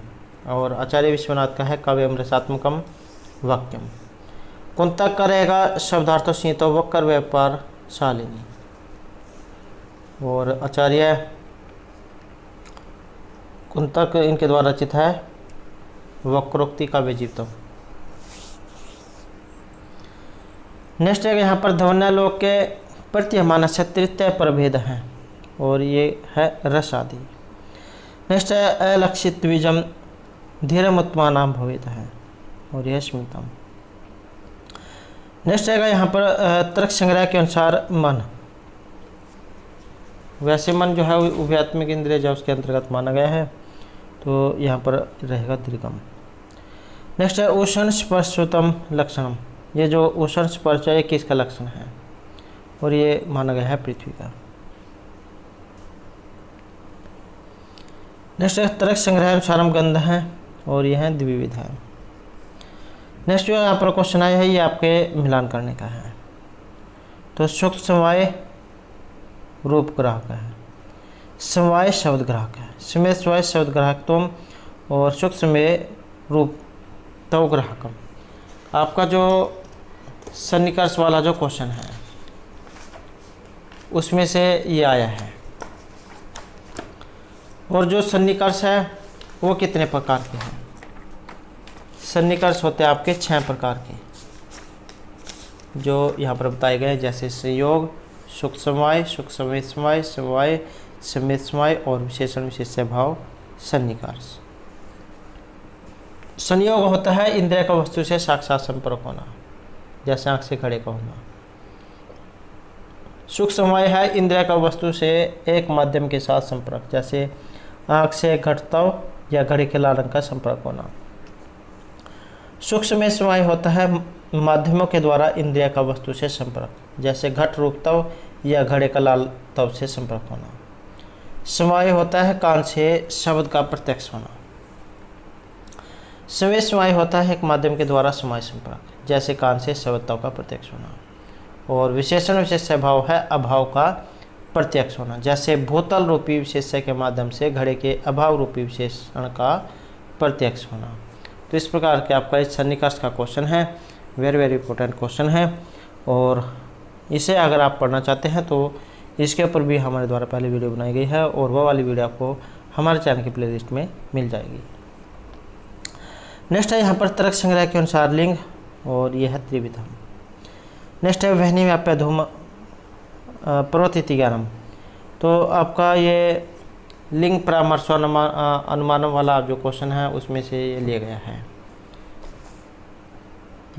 और आचार्य विश्वनाथ का है काव्यम रसात्मकम वाक्यम। कुंतक का रहेगा शब्दार्थो संहितो वक्र व्यापार शालिनी। और आचार्य कुंतक इनके द्वारा रचित है वक्रोक्ति काव्य जीवितम। नेक्स्ट है यहाँ पर ध्वन्यालोक के प्रतीयमान से तृतीय प्रभेद हैं, और ये है रस आदि। नेक्स्ट है अलक्षित द्विजम धीरमुत्मानाम भवेद है, और यह स्मृतम। नेक्स्ट है यहाँ पर तर्क संग्रह के अनुसार मन, वैसे मन जो है उभयात्मिक इंद्रिय जो उसके अंतर्गत माना गया है, तो यहाँ पर रहेगा दीर्घम। नेक्स्ट है उष्ण स्पर्शोतम लक्षणम, ये जो उष्ण स्पर्श है किसका लक्षण है, और ये माना गया है पृथ्वी का। नेक्स्ट है तर्क संग्रह अनुसारम गंध है, और यह है द्विविध है। नेक्स्ट जो यहाँ पर क्वेश्चन आया है ये आपके मिलान करने का है। तो सूक्त समवाय रूप ग्राहक है, समवाय शब्द ग्राहक है, समय स्वय शब्द ग्राहक तुम, और सूक्ष्म में रूप तव ग्राहकम। आपका जो सन्निकर्ष वाला जो क्वेश्चन है उसमें से ये आया है। और जो सन्निकर्ष है वो कितने प्रकार के हैं? सन्निकर्ष होते हैं आपके 6 प्रकार के, जो यहाँ पर बताए गए, जैसे संयोग, सुख समवाय, सुख समित समवाय, समवाय समित समवाय और विशेषण विशेष्य भाव सन्निकर्ष। संयोग होता है इंद्रिय का वस्तु से साक्षात संपर्क होना, जैसे आंख से घड़े का होना। सुख समवाय है इंद्रिय का वस्तु से एक माध्यम के साथ संपर्क, जैसे आंख से घटताव या घड़ी के लाल रंग का संपर्क होना। सूक्ष्म समवाय होता है माध्यमों के द्वारा इंद्रिय का वस्तु से संपर्क, जैसे घट रूपतव या घड़े का लाल तव से संपर्क होना। समवाय होता है कान से शब्द का प्रत्यक्ष होना। संवेद समवाय होता है एक माध्यम के द्वारा समय संपर्क, जैसे कान से शब्द तव का प्रत्यक्ष होना। और विशेषण विशेष्य भाव है अभाव का प्रत्यक्ष होना, जैसे भूतल रूपी विशेष्य के माध्यम से घड़े के अभाव रूपी विशेषण का प्रत्यक्ष होना। तो इस प्रकार के आपका इस सन्निकर्ष का क्वेश्चन है, वेरी वेरी इंपॉर्टेंट क्वेश्चन है। और इसे अगर आप पढ़ना चाहते हैं तो इसके ऊपर भी हमारे द्वारा पहले वीडियो बनाई गई है और वो वाली वीडियो आपको हमारे चैनल की प्लेलिस्ट में मिल जाएगी। नेक्स्ट है यहाँ पर तर्क संग्रह के अनुसार लिंग, और यह है त्रिविधम। नेक्स्ट है वहनी व्याप्य धूम प्रवृत्ति ज्ञानम। तो आपका ये लिंग परामर्श अनुमानम वाला जो क्वेश्चन है उसमें से ये लिया गया है।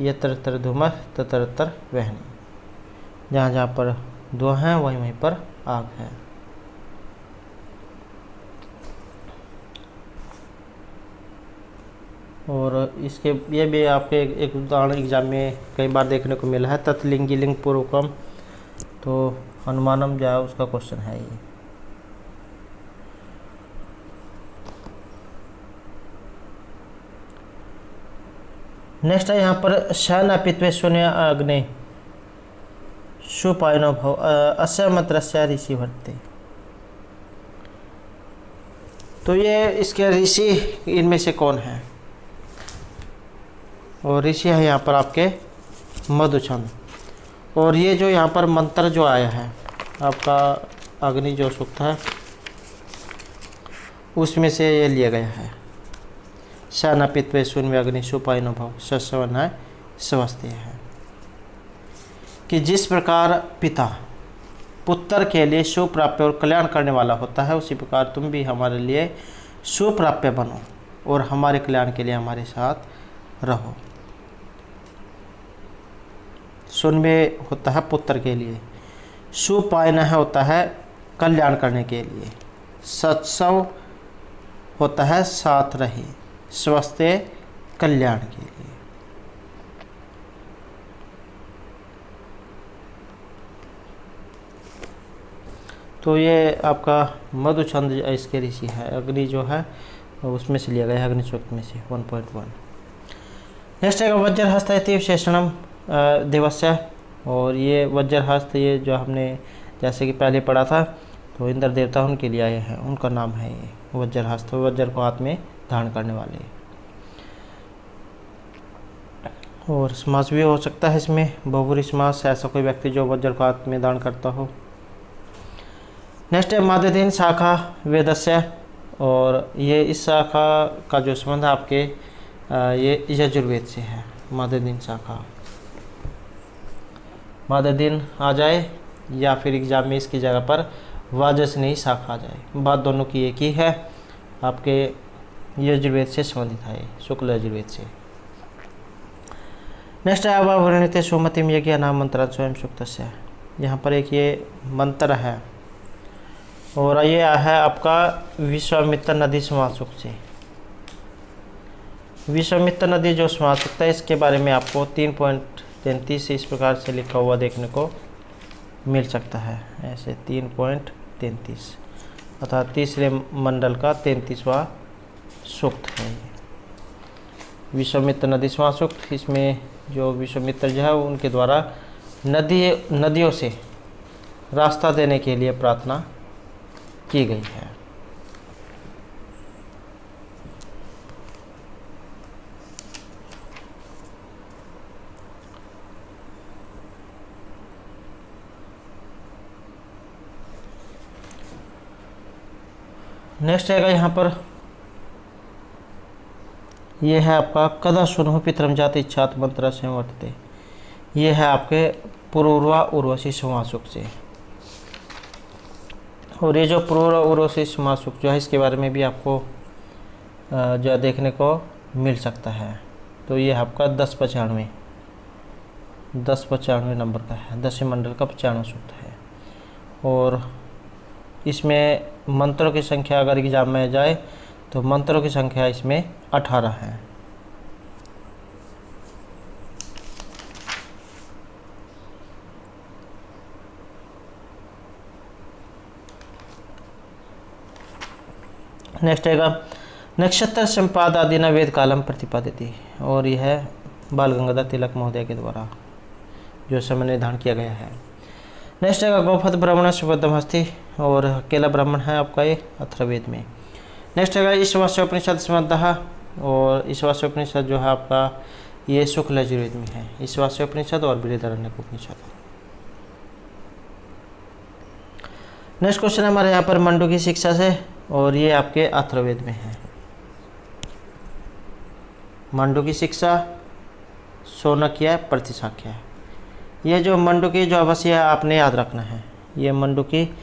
ये तरतर धूम तरतर वहनी, जहाँ जहाँ पर धुआं है वहीं वहीं पर आग है। और इसके ये भी आपके एक उदाहरण एग्जाम में कई बार देखने को मिला है, तत्लिंगी लिंग पूर्वकम, तो अनुमानम जो है उसका क्वेश्चन है ये। नेक्स्ट है यहाँ पर शन अपित्वे शून्य अग्नि सुपायनो भव असमद्रस्य ऋषि भरते। तो ये इसके ऋषि इनमें से कौन है? और ऋषि है यहाँ पर आपके मधुछंद। और ये जो यहाँ पर मंत्र जो आया है आपका अग्नि जो सूक्त है उसमें से ये लिया गया है। शनापित्वे शून्य अग्नि सुपायनो भव सस्वन है स्वस्थ है कि जिस प्रकार पिता पुत्र के लिए सुप्राप्य और कल्याण करने वाला होता है, उसी प्रकार तुम भी हमारे लिए सुप्राप्य बनो और हमारे कल्याण के लिए हमारे साथ रहो। सुनवे होता है पुत्र के लिए, सुपायन होता है कल्याण करने के लिए, सत्सव होता है साथ रहे, स्वस्थ कल्याण के लिए। तो ये आपका मधुछंद इसके ऋषि है, अग्नि जो है उसमें से लिया गया है, अग्नि सूक्त में से 1.1। नेक्स्ट है वज्रहस्त इति विशेषणम देवस्य। और ये वज्रहस्त ये जो हमने जैसे कि पहले पढ़ा था, तो इंद्र देवता उनके लिए आए हैं, उनका नाम है ये वज्रहस्त, वज्र को हाथ में धारण करने वाले। और समास भी हो सकता है इसमें बहुब्री समास, ऐसा कोई व्यक्ति जो वज्र को हाथ में धारण करता हो। नेक्स्ट है माध्यधीन शाखा वेदस्य। और ये इस शाखा का जो संबंध है आपके ये यजुर्वेद से है। माध्यधीन शाखा, माध्यधीन आ जाए या फिर एग्जाम में इसकी जगह पर वाजसनेयी शाखा आ जाए, बात दोनों की एक ही है, आपके यजुर्वेद से संबंधित है, शुक्ल यजुर्वेद से। नेक्स्ट है अववर्णित सुमतिम यज्ञ नाम मंत्र स्वयं सूक्त से। यहाँ पर एक ये मंत्र है और ये है आपका विश्वामित्र नदी समासुक से। विश्वामित्र नदी जो समासुक है इसके बारे में आपको 3.33 इस प्रकार से लिखा हुआ देखने को मिल सकता है, ऐसे 3.33 अर्थात तीसरे मंडल का 33वां सूक्त है विश्वामित्र नदी समासूक्त। इसमें जो विश्वामित्र जो है उनके द्वारा नदियों से रास्ता देने के लिए प्रार्थना की गई है। नेक्स्ट आएगा यहाँ पर, यह है आपका कदा सुनो पितरम जाति इच्छात मंत्र से वर्तते। ये है आपके पूर्वा उर्वशी समासुक से। और ये जो प्लूरोसिस मासुक जो है, इसके बारे में भी आपको जो है देखने को मिल सकता है। तो ये आपका 1095 नंबर का है, 10वें मंडल का 95 सूक्त है। और इसमें मंत्रों की संख्या अगर एग्जाम में जाए तो मंत्रों की संख्या इसमें 18 है। नेक्स्ट आएगा नक्षत्र संपाद आदि न वेद कालम प्रतिपादित, और यह है बाल गंगाधर तिलक महोदय के द्वारा जो समय निर्धारण किया गया है। नेक्स्ट आएगा गौपथ ब्राह्मण सुबद्धम हस्ति, और अकेला ब्राह्मण है आपका ये अथर्ववेद में। नेक्स्ट आएगा ईशावास्योपनिषद संबद्ध, और ईशावास्योपनिषद जो है आपका ये शुक्ल यजुर्वेद में है, ईशावास्योपनिषद और बृहदारण्यक उपनिषद। नेक्स्ट क्वेश्चन हमारे यहाँ पर मंडू की शिक्षा से, और ये आपके अथर्ववेद में है। मंडू की शिक्षा, शौनक्य, प्रतिशाख्य। ये जो मंडू की जो अवश्य आपने याद रखना है, ये मंडू की,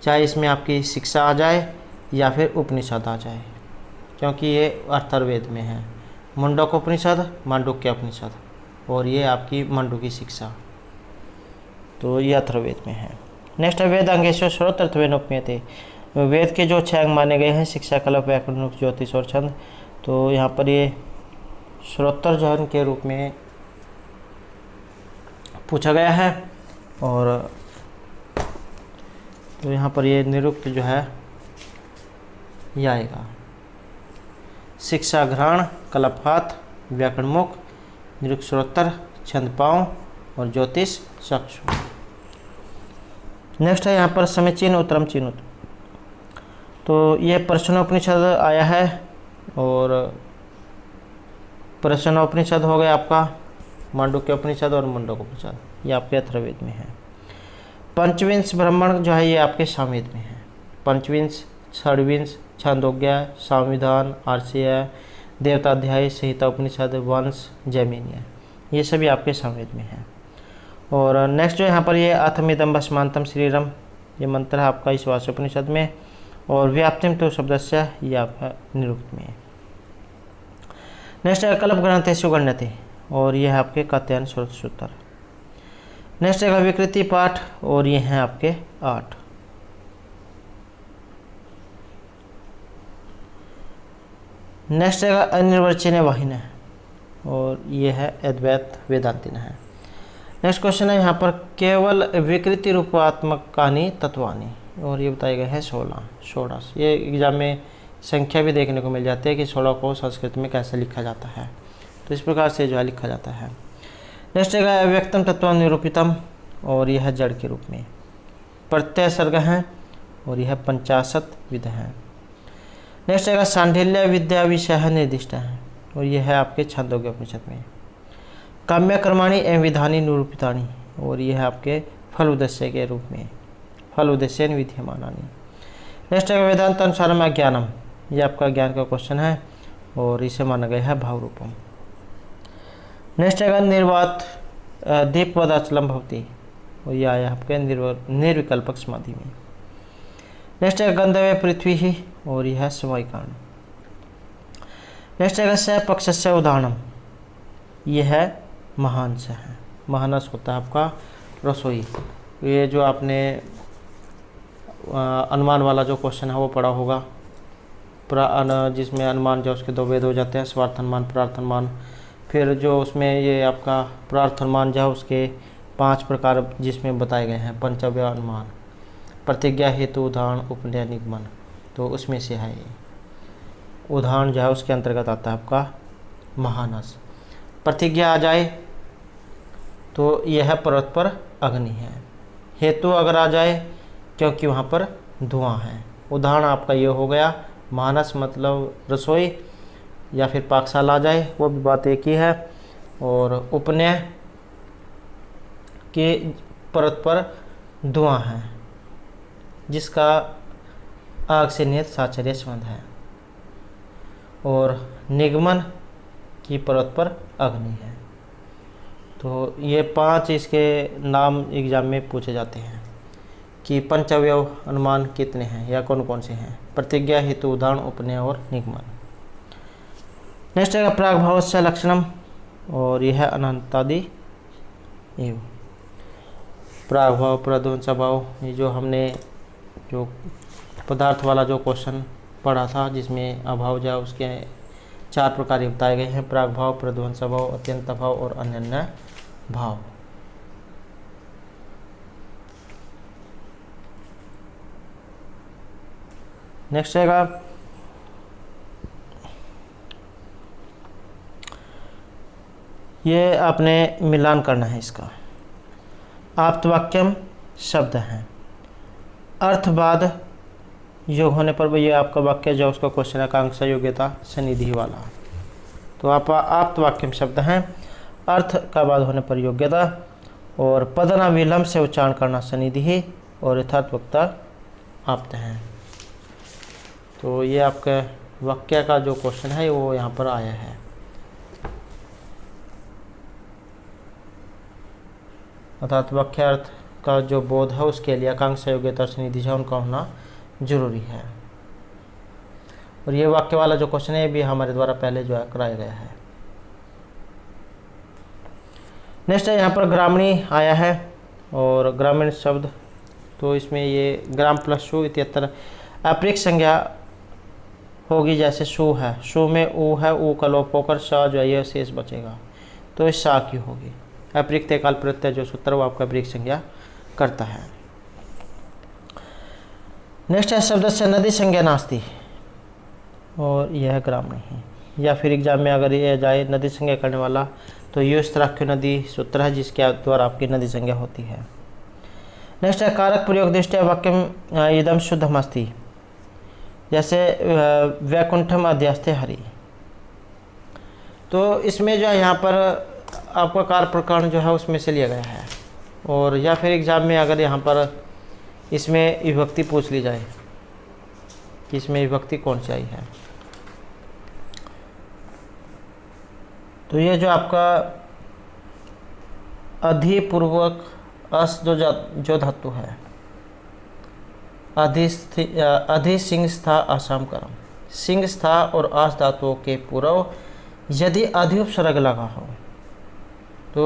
चाहे इसमें आपकी शिक्षा आ जाए या फिर उपनिषद आ जाए, क्योंकि ये अथर्ववेद में है। मुंडक उपनिषद, मांडुक्य उपनिषद, और ये आपकी मंडू की शिक्षा, तो ये अथर्ववेद में है। नेक्स्ट है वेद अंगेश्वर श्रोत्रत्वेनोपमीयते, वेद के जो 6 अंग माने गए हैं, शिक्षा, कल्प, व्याकरण, ज्योतिष और छंद। तो यहाँ पर ये श्रोत्र जहन के रूप में पूछा गया है, और तो यहाँ पर ये निरुक्त जो है ये आएगा। शिक्षा ग्रहण, कल्पहात, व्याकरण मुख, निरुक्त श्रोत्र, छंद पाँव और ज्योतिष चक्षु। नेक्स्ट है यहाँ पर समीचीन उत्तरम चिन्ह, तो ये प्रश्नोपनिषद आया है, और प्रश्नोपनिषद हो गया आपका मांडुक्य उपनिषद और मुंडक उपनिषद, ये आपके अथर्ववेद में है। पंचविंश ब्राह्मण जो है ये आपके सामवेद में है। पंचविंश, षड्विंश, छांदोग्य, संविधान, आर्षेय, देवताध्याय, संहिता उपनिषद, वंश, जैमिनीय, ये सभी आपके सामवेद में है। और नेक्स्ट जो यहाँ पर ये अथमिदम भस्मांतम श्रीरम, ये मंत्र है आपका ईशावास्योपनिषद में, और व्याप्तिम तो शब्दस्य ये आपका निरुक्त में है। नेक्स्ट है कल्प ग्रंथेषु गण्यते, और ये है आपके कात्यायन स्रोत सूत्र। नेक्स्ट है विकृति पाठ, और ये हैं आपके 8। नेक्स्ट है अनिर्वचनीय वाहिनी, और ये है अद्वैत वेदांतिन है। नेक्स्ट क्वेश्चन है यहाँ पर केवल विकृति रूपात्मकानि तत्वानि, और ये बताया गया है 16। ये एग्जाम में संख्या भी देखने को मिल जाती है कि 16 को संस्कृत में कैसे लिखा जाता है, तो इस प्रकार से जो है लिखा जाता है। नेक्स्ट है व्यक्तम तत्व निरूपितम, और यह है जड़ के रूप में। प्रत्यय सर्ग हैं, और यह 50 विध हैं। नेक्स्ट है सांडिल्य विद्या विषय निर्दिष्ट है, और यह है आपके छांदोग्य उपनिषद में। काम्य कर्माणि एवं विधानी निरूपितानि, और यह है आपके फल उद्देश्य के रूप में, फल उद्देश्य विद्यमानानि। नेक्स्ट है वेदांत अनुसारम ज्ञानम, यह आपका ज्ञान का क्वेश्चन है, और इसे माना गया है भाव रूपम। नेक्स्ट है निर्वात दीपवदाचलम भवति, और यह आया आपके निर्विकल्पक समाधि में। नेक्स्ट है गंधर्व पृथ्वी ही, और यह है समय कांड। नेक्स्ट है स पक्षस्य उदाहरणम, यह है महांश है। महानस होता है आपका रसोई। ये जो आपने अनुमान वाला जो क्वेश्चन है वो पढ़ा होगा, जिसमें अनुमान जो उसके 2 भेद हो जाते हैं, स्वार्थनुमान, प्रार्थनुमान। फिर जो उसमें ये आपका प्रार्थनुमान जो है उसके 5 प्रकार जिसमें बताए गए हैं, पंचव्य अनुमान, प्रतिज्ञा, हेतु, उदाहरण, उपनय, निगमन, तो उसमें से है ये। उदाहरण जो है उसके अंतर्गत आता है आपका महानस। प्रतिज्ञा आ जाए तो यह है पर्वत पर अग्नि है। हेतु अगर आ जाए क्योंकि वहाँ पर धुआं है। उदाहरण आपका ये हो गया, मानस मतलब रसोई या फिर पाकशाला आ जाए, वो भी बात एक ही है। और उपनय के पर्वत पर धुआं है जिसका आग से नियत साचर्य संबंध है। और निगमन की पर्वत पर अग्नि है। तो ये 5 इसके नाम एग्जाम में पूछे जाते हैं। कि पंचावयव अनुमान कितने हैं या कौन कौन से हैं। प्रतिज्ञा, हेतु, उदाहरण, उपनय और निगमन। नेक्स्ट है प्रागभावस्य लक्षणम, और यह है अनंतादि एव। प्रागभाव, प्रध्वंसभाव, ये जो हमने जो पदार्थ वाला जो क्वेश्चन पढ़ा था जिसमें अभाव जा उसके 4 प्रकार बताए गए हैं। प्रागभाव, प्रध्वंसभाव, अत्यंत भाव और अनन्य भाव। नेक्स्ट रहेगा ये आपने मिलान करना है इसका। आप्तवाक्यम शब्द हैं, अर्थवाद योग होने पर ये आपका वाक्य जो उसका क्वेश्चन आकांक्षा योग्यता सनिधि वाला। तो आप आप्तवाक्यम शब्द हैं, अर्थ का बाद होने पर योग्यता, और पदना विलंब से उच्चारण करना सनिधि, और यथार्थ वक्ता आप्त हैं। तो ये आपका वाक्य का जो क्वेश्चन है वो यहाँ पर आया है। अर्थात वाक्य अर्थ का जो बोध है उसके लिए आकांक्षा योग्यता सनिधि है उनका होना जरूरी है। और ये वाक्य वाला जो क्वेश्चन है ये भी हमारे द्वारा पहले जो है कराया गया है। नेक्स्ट है यहाँ पर ग्रामीणी आया है, और ग्रामीण शब्द तो इसमें ये ग्राम प्लस शु इत्यत्र अप्रिक संज्ञा होगी, जैसे शु है, शु में ऊ है, ऊ का लोप होकर सा जो है ये शेष बचेगा, तो इस सा की होगी। अप्रिक्त काल प्रत्यय जो सूत्र वो आपका अप्रिक संज्ञा करता है। नेक्स्ट है शब्द से नदी संज्ञा नास्ती, और यह ग्रामीणी है। या फिर एग्जाम में अगर ये जाए नदी संज्ञा करने वाला तो युस्त्राख्य नदी सूत्र है जिसके द्वारा आपकी नदी संज्ञा होती है। नेक्स्ट है कारक प्रयोग दृष्टया वाक्यम इदम शुद्धमस्ति, जैसे वैकुंठम अध्यास्ते हरि। तो इसमें जो है यहाँ पर आपका कार प्रकरण जो है उसमें से लिया गया है। और या फिर एग्जाम में अगर यहाँ पर इसमें विभक्ति पूछ ली जाए कि इसमें विभक्ति कौन सी आई है, तो ये जो आपका अधिपूर्वक अस जो धातु है, अधिसिंगस्था आसाम कर्म, सिंगस्था और आस धातुओं के पूर्व यदि अधिउपसर्ग लगा हो तो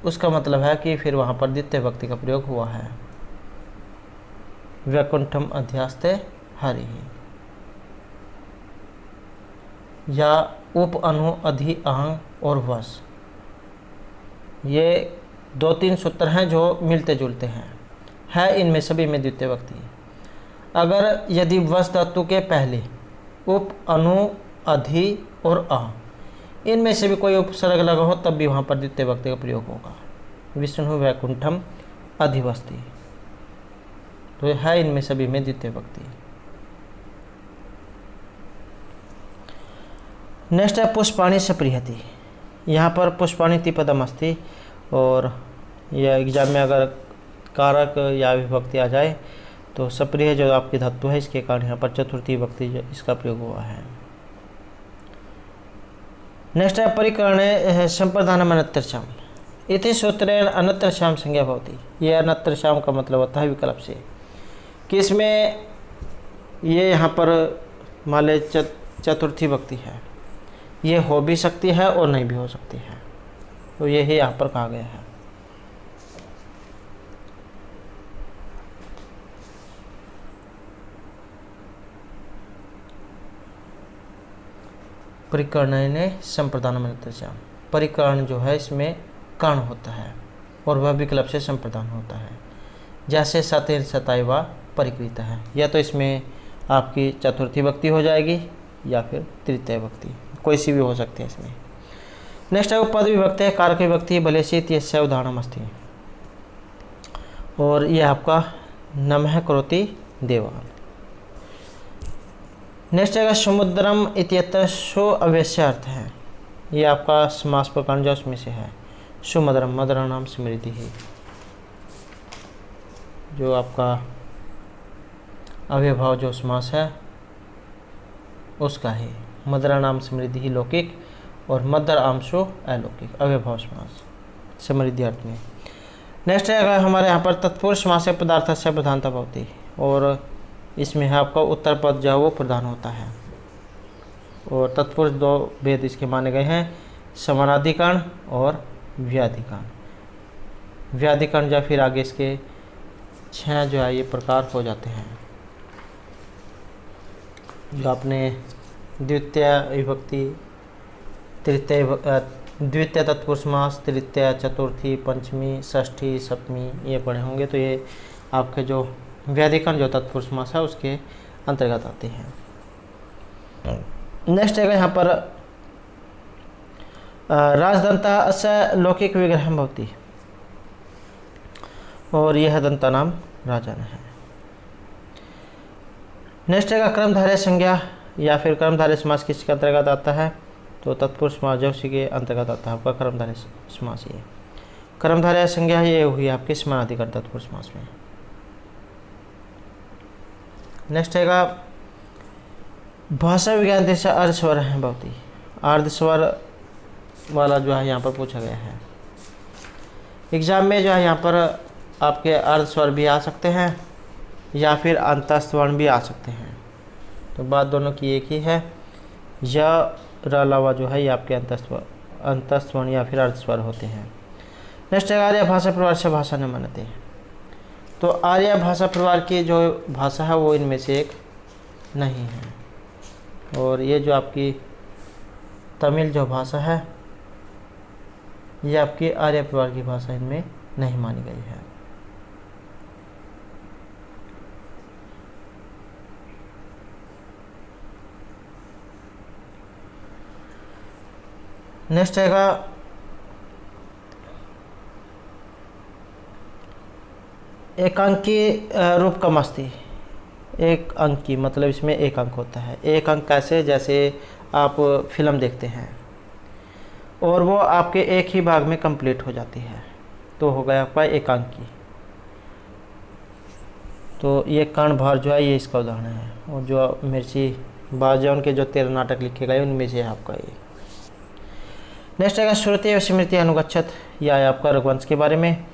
उसका मतलब है कि फिर वहाँ पर द्वितीय विभक्ति का प्रयोग हुआ है। वैकुंठम अध्यास्ते हरि, या उप अनु अधि अहंग और वश, ये 2-3 सूत्र हैं जो मिलते जुलते हैं, है इनमें सभी में द्वितीय विभक्ति। अगर यदि वश धातु के पहले उप अनु अधि और अ इनमें से भी कोई उपसर्ग लगा हो तब भी वहाँ पर द्वितीय विभक्ति का प्रयोग होगा। विष्णु वैकुंठम अधिवस्ति, तो है इनमें सभी में द्वितीय विभक्ति। नेक्स्ट है पुष्पाणि सप्रीहति, यहाँ पर पुष्पाणि तिपदम अस्ति, और यह एग्जाम में अगर कारक या विभक्ति आ जाए तो सप्रिय जो आपकी धातु है इसके कारण यहाँ पर चतुर्थी विभक्ति इसका प्रयोग हुआ है। नेक्स्ट है परिकरणे संप्रदानम अनत्रश्याम, इति सूत्रेण अनत्रश्याम संज्ञा भवति। ये अनत्रश्याम का मतलब होता है विकल्प से, कि इसमें ये यहाँ पर मान ले चतुर्थी विभक्ति है, ये हो भी सकती है और नहीं भी हो सकती है, तो यही यहाँ पर कहा गया है। परिकर्ण संप्रदान अनत्रश्याम, परिकर्ण जो है इसमें कर्ण होता है और वह विकल्प से संप्रदान होता है, जैसे सतेर सताइवा परिकृत है, या तो इसमें आपकी चतुर्थी विभक्ति हो जाएगी या फिर तृतीय विभक्ति, कोई सी भी हो सकती है इसमें। नेक्स्ट है पद विभक्ति है, कारक विभक्ति भले से इत्यस्य उदाहरणम अस्ति, और ये आपका नमः करोति देवान। नेक्स्ट है समुद्रम इत्यत्र सो अवश्य अर्थ है, ये आपका समास प्रकरण जो उसमें से है। सुमद्रम मद्रा नाम स्मृति है, जो आपका अव्यभाव जो समास है उसका है। मद्रा नाम समृद्धि ही लौकिक और मदर आमशो अलौकिक, अव्यभाव समास समृद्धि अर्थ में। नेक्स्ट है अगर हमारे यहाँ पर तत्पुरुष समास पदार्थ से प्रधानता होती, और इसमें है आपका उत्तर पद जो है वो प्रधान होता है। और तत्पुरुष दो भेद इसके माने गए हैं, समानाधिकरण और व्याधिकरण। व्याधिकरण या फिर आगे इसके 6 जो है ये प्रकार हो जाते हैं, जो आपने द्वितीय विभक्ति, द्वितीय तत्पुरुष समास, तृतीय, चतुर्थी, पंचमी, षष्ठी, सप्तमी ये पढ़े होंगे। तो ये आपके जो व्याधिकरण जो तत्पुरुष समास है उसके अंतर्गत आते हैं। नेक्स्ट है यहाँ पर राजदंता अस्य लौकिक विग्रह भवति, और यह दंता नाम राजन है। नेक्स्ट है कर्मधारय संज्ञा या फिर कर्मधारय समास किसके अंतर्गत आता है, तो तत्पुरुष समास जो उसी के अंतर्गत आता है आपका कर्मधारय समास। ये कर्मधारय संज्ञा ये हुई आपके समानाधिकरण तत्पुरुष समास में। नेक्स्ट है भाषा विज्ञान दृष्टि अर्धस्वर है भवती, अर्धस्वर वाला जो है यहाँ पर पूछा गया है। एग्जाम में जो है यहाँ पर आपके अर्धस्वर भी आ सकते हैं या फिर अंतस्वर्ण भी आ सकते हैं, तो बात दोनों की एक ही है। या अलावा जो है ये आपके अंतस्वर्ण या फिर अर्धस्वर होते हैं। नेक्स्ट है आर्य भाषा परिवार से भाषा न मानते हैं, तो आर्य भाषा परिवार की जो भाषा है वो इनमें से एक नहीं है, और ये जो आपकी तमिल जो भाषा है ये आपकी आर्य परिवार की भाषा इनमें नहीं मानी गई है। नेक्स्ट है एकांकी रूप कम अस्ति। एक अंक की मतलब इसमें एक अंक होता है। एक अंक कैसे, जैसे आप फिल्म देखते हैं और वो आपके एक ही भाग में कंप्लीट हो जाती है, तो हो गया आपका एकांकी। तो ये कर्णभार जो है ये इसका उदाहरण है, और जो मिर्ची बाजौन के जो 13 नाटक लिखे गए उनमें से आपका ये। नेक्स्ट है श्रुति व स्मृति अनुगच्छत, यह है आपका रघुवंश के बारे में।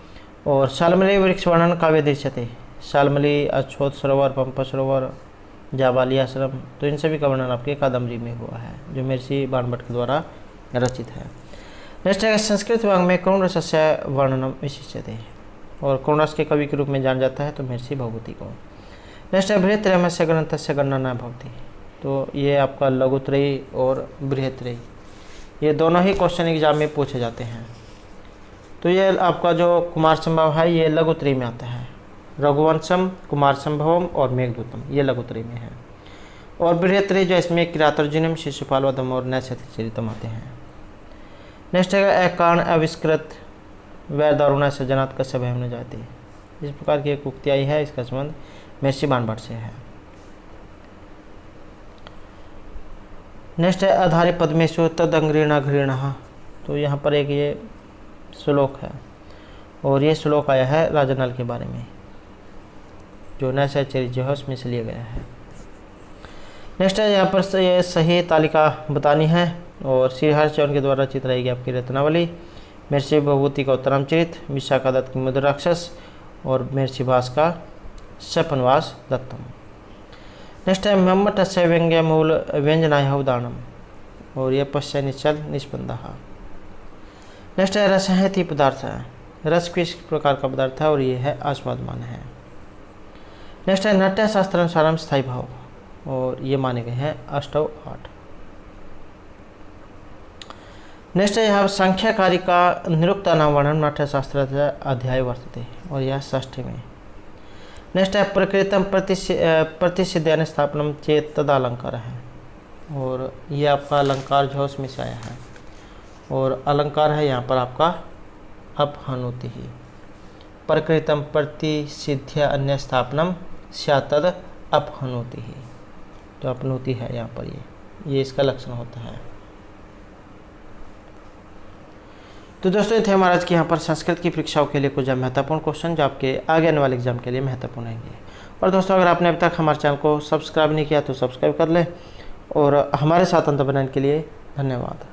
और शाल्मली वृक्ष वर्णन काव्य दृश्यते, शाल्मली, अछोत सरोवर, पंपा सरोवर, जाबाली आश्रम, तो इन सभी का वर्णन आपके कादम्बरी में हुआ है जो महर्षि बाणभट्ट के द्वारा रचित है। नेक्स्ट है संस्कृत वांग में करुण रसस्य वर्णनम विशिष्यते, और करुण रस के कवि के रूप में जान जाता है तो महर्षि भगवती को। नेक्स्ट है बृहत्त्रयमस्य ग्रंथस्य गणना न भवति, तो ये आपका लघुत्रयी और बृहत्त्रयी ये दोनों ही क्वेश्चन एग्जाम में पूछे जाते हैं। तो ये आपका जो कुमार संभव है ये लघुत्रयी में आता है। रघुवंशम, कुमार संभवम और मेघदूतम ये लघुत्रयी में है, और बृहत्त्रयी जो इसमें किरातार्जुनीम, शिशुपाल वधम और नैषधीयचरितम आते हैं। नेक्स्ट है अकारण आविष्कृत वैर दारुण से जनात कश्य भयम न जाती, इस प्रकार की एक उक्ति आई है, इसका संबंध महर्षि बाणभट्ट से है। नेक्स्ट है आधार्य पद्मेशु तदंग्रीण घृण, तो यहाँ पर एक ये श्लोक है, और ये श्लोक आया है राजा नल के बारे में, जो नैषधीयचरित जो है उसमें से लिया गया है। नेक्स्ट है यहाँ पर ये सही तालिका बतानी है, और श्री हरिचंद्र के द्वारा रचित रहेगी आपकी रत्नावली, महर्षि भगवती का उत्तरामचरित, विशाखा दत्त की मधुर राक्षस, और महर्षि भास का शपनवास दत्तम। नेक्स्ट है मम्मट से व्यंग्य मूल व्यंजनाय उदाहरणम, और ये पश्य निश्चल निष्पन्दा। नेक्स्ट है रस है थी पदार्थ है, रस किस प्रकार का पदार्थ है, और ये है आस्वादमान है। नेक्स्ट है नाट्य शास्त्र अनुसारम स्थायी भाव, और ये माने गए हैं 8 और 8। नेक्स्ट है यहाँ संख्याकारी का निरुक्ता नाम वर्णन नाट्य शास्त्र अध्याय वर्तते, और यह 6 में। नेक्स्ट है प्रकृतम प्रतिसिद्धान स्थापनम चेत तद अलंकार है, और ये आपका अलंकार जो उसमें से आया है, और अलंकार है यहाँ पर आपका अपहनुति ही। प्रकृतम प्रतिसिद्ध्य अन्य स्थापनम स्यातद अपहनुति ही, तो अपनुति है यहाँ पर ये इसका लक्षण होता है। तो दोस्तों ये थे हमारा आज के यहाँ पर संस्कृत की परीक्षाओं के लिए कुछ महत्वपूर्ण क्वेश्चन जो आपके आगे आने वाले एग्जाम के लिए महत्वपूर्ण रहेंगे। और दोस्तों अगर आपने अभी तक हमारे चैनल को सब्सक्राइब नहीं किया तो सब्सक्राइब कर लें, और हमारे साथ अंत बनाने के लिए धन्यवाद।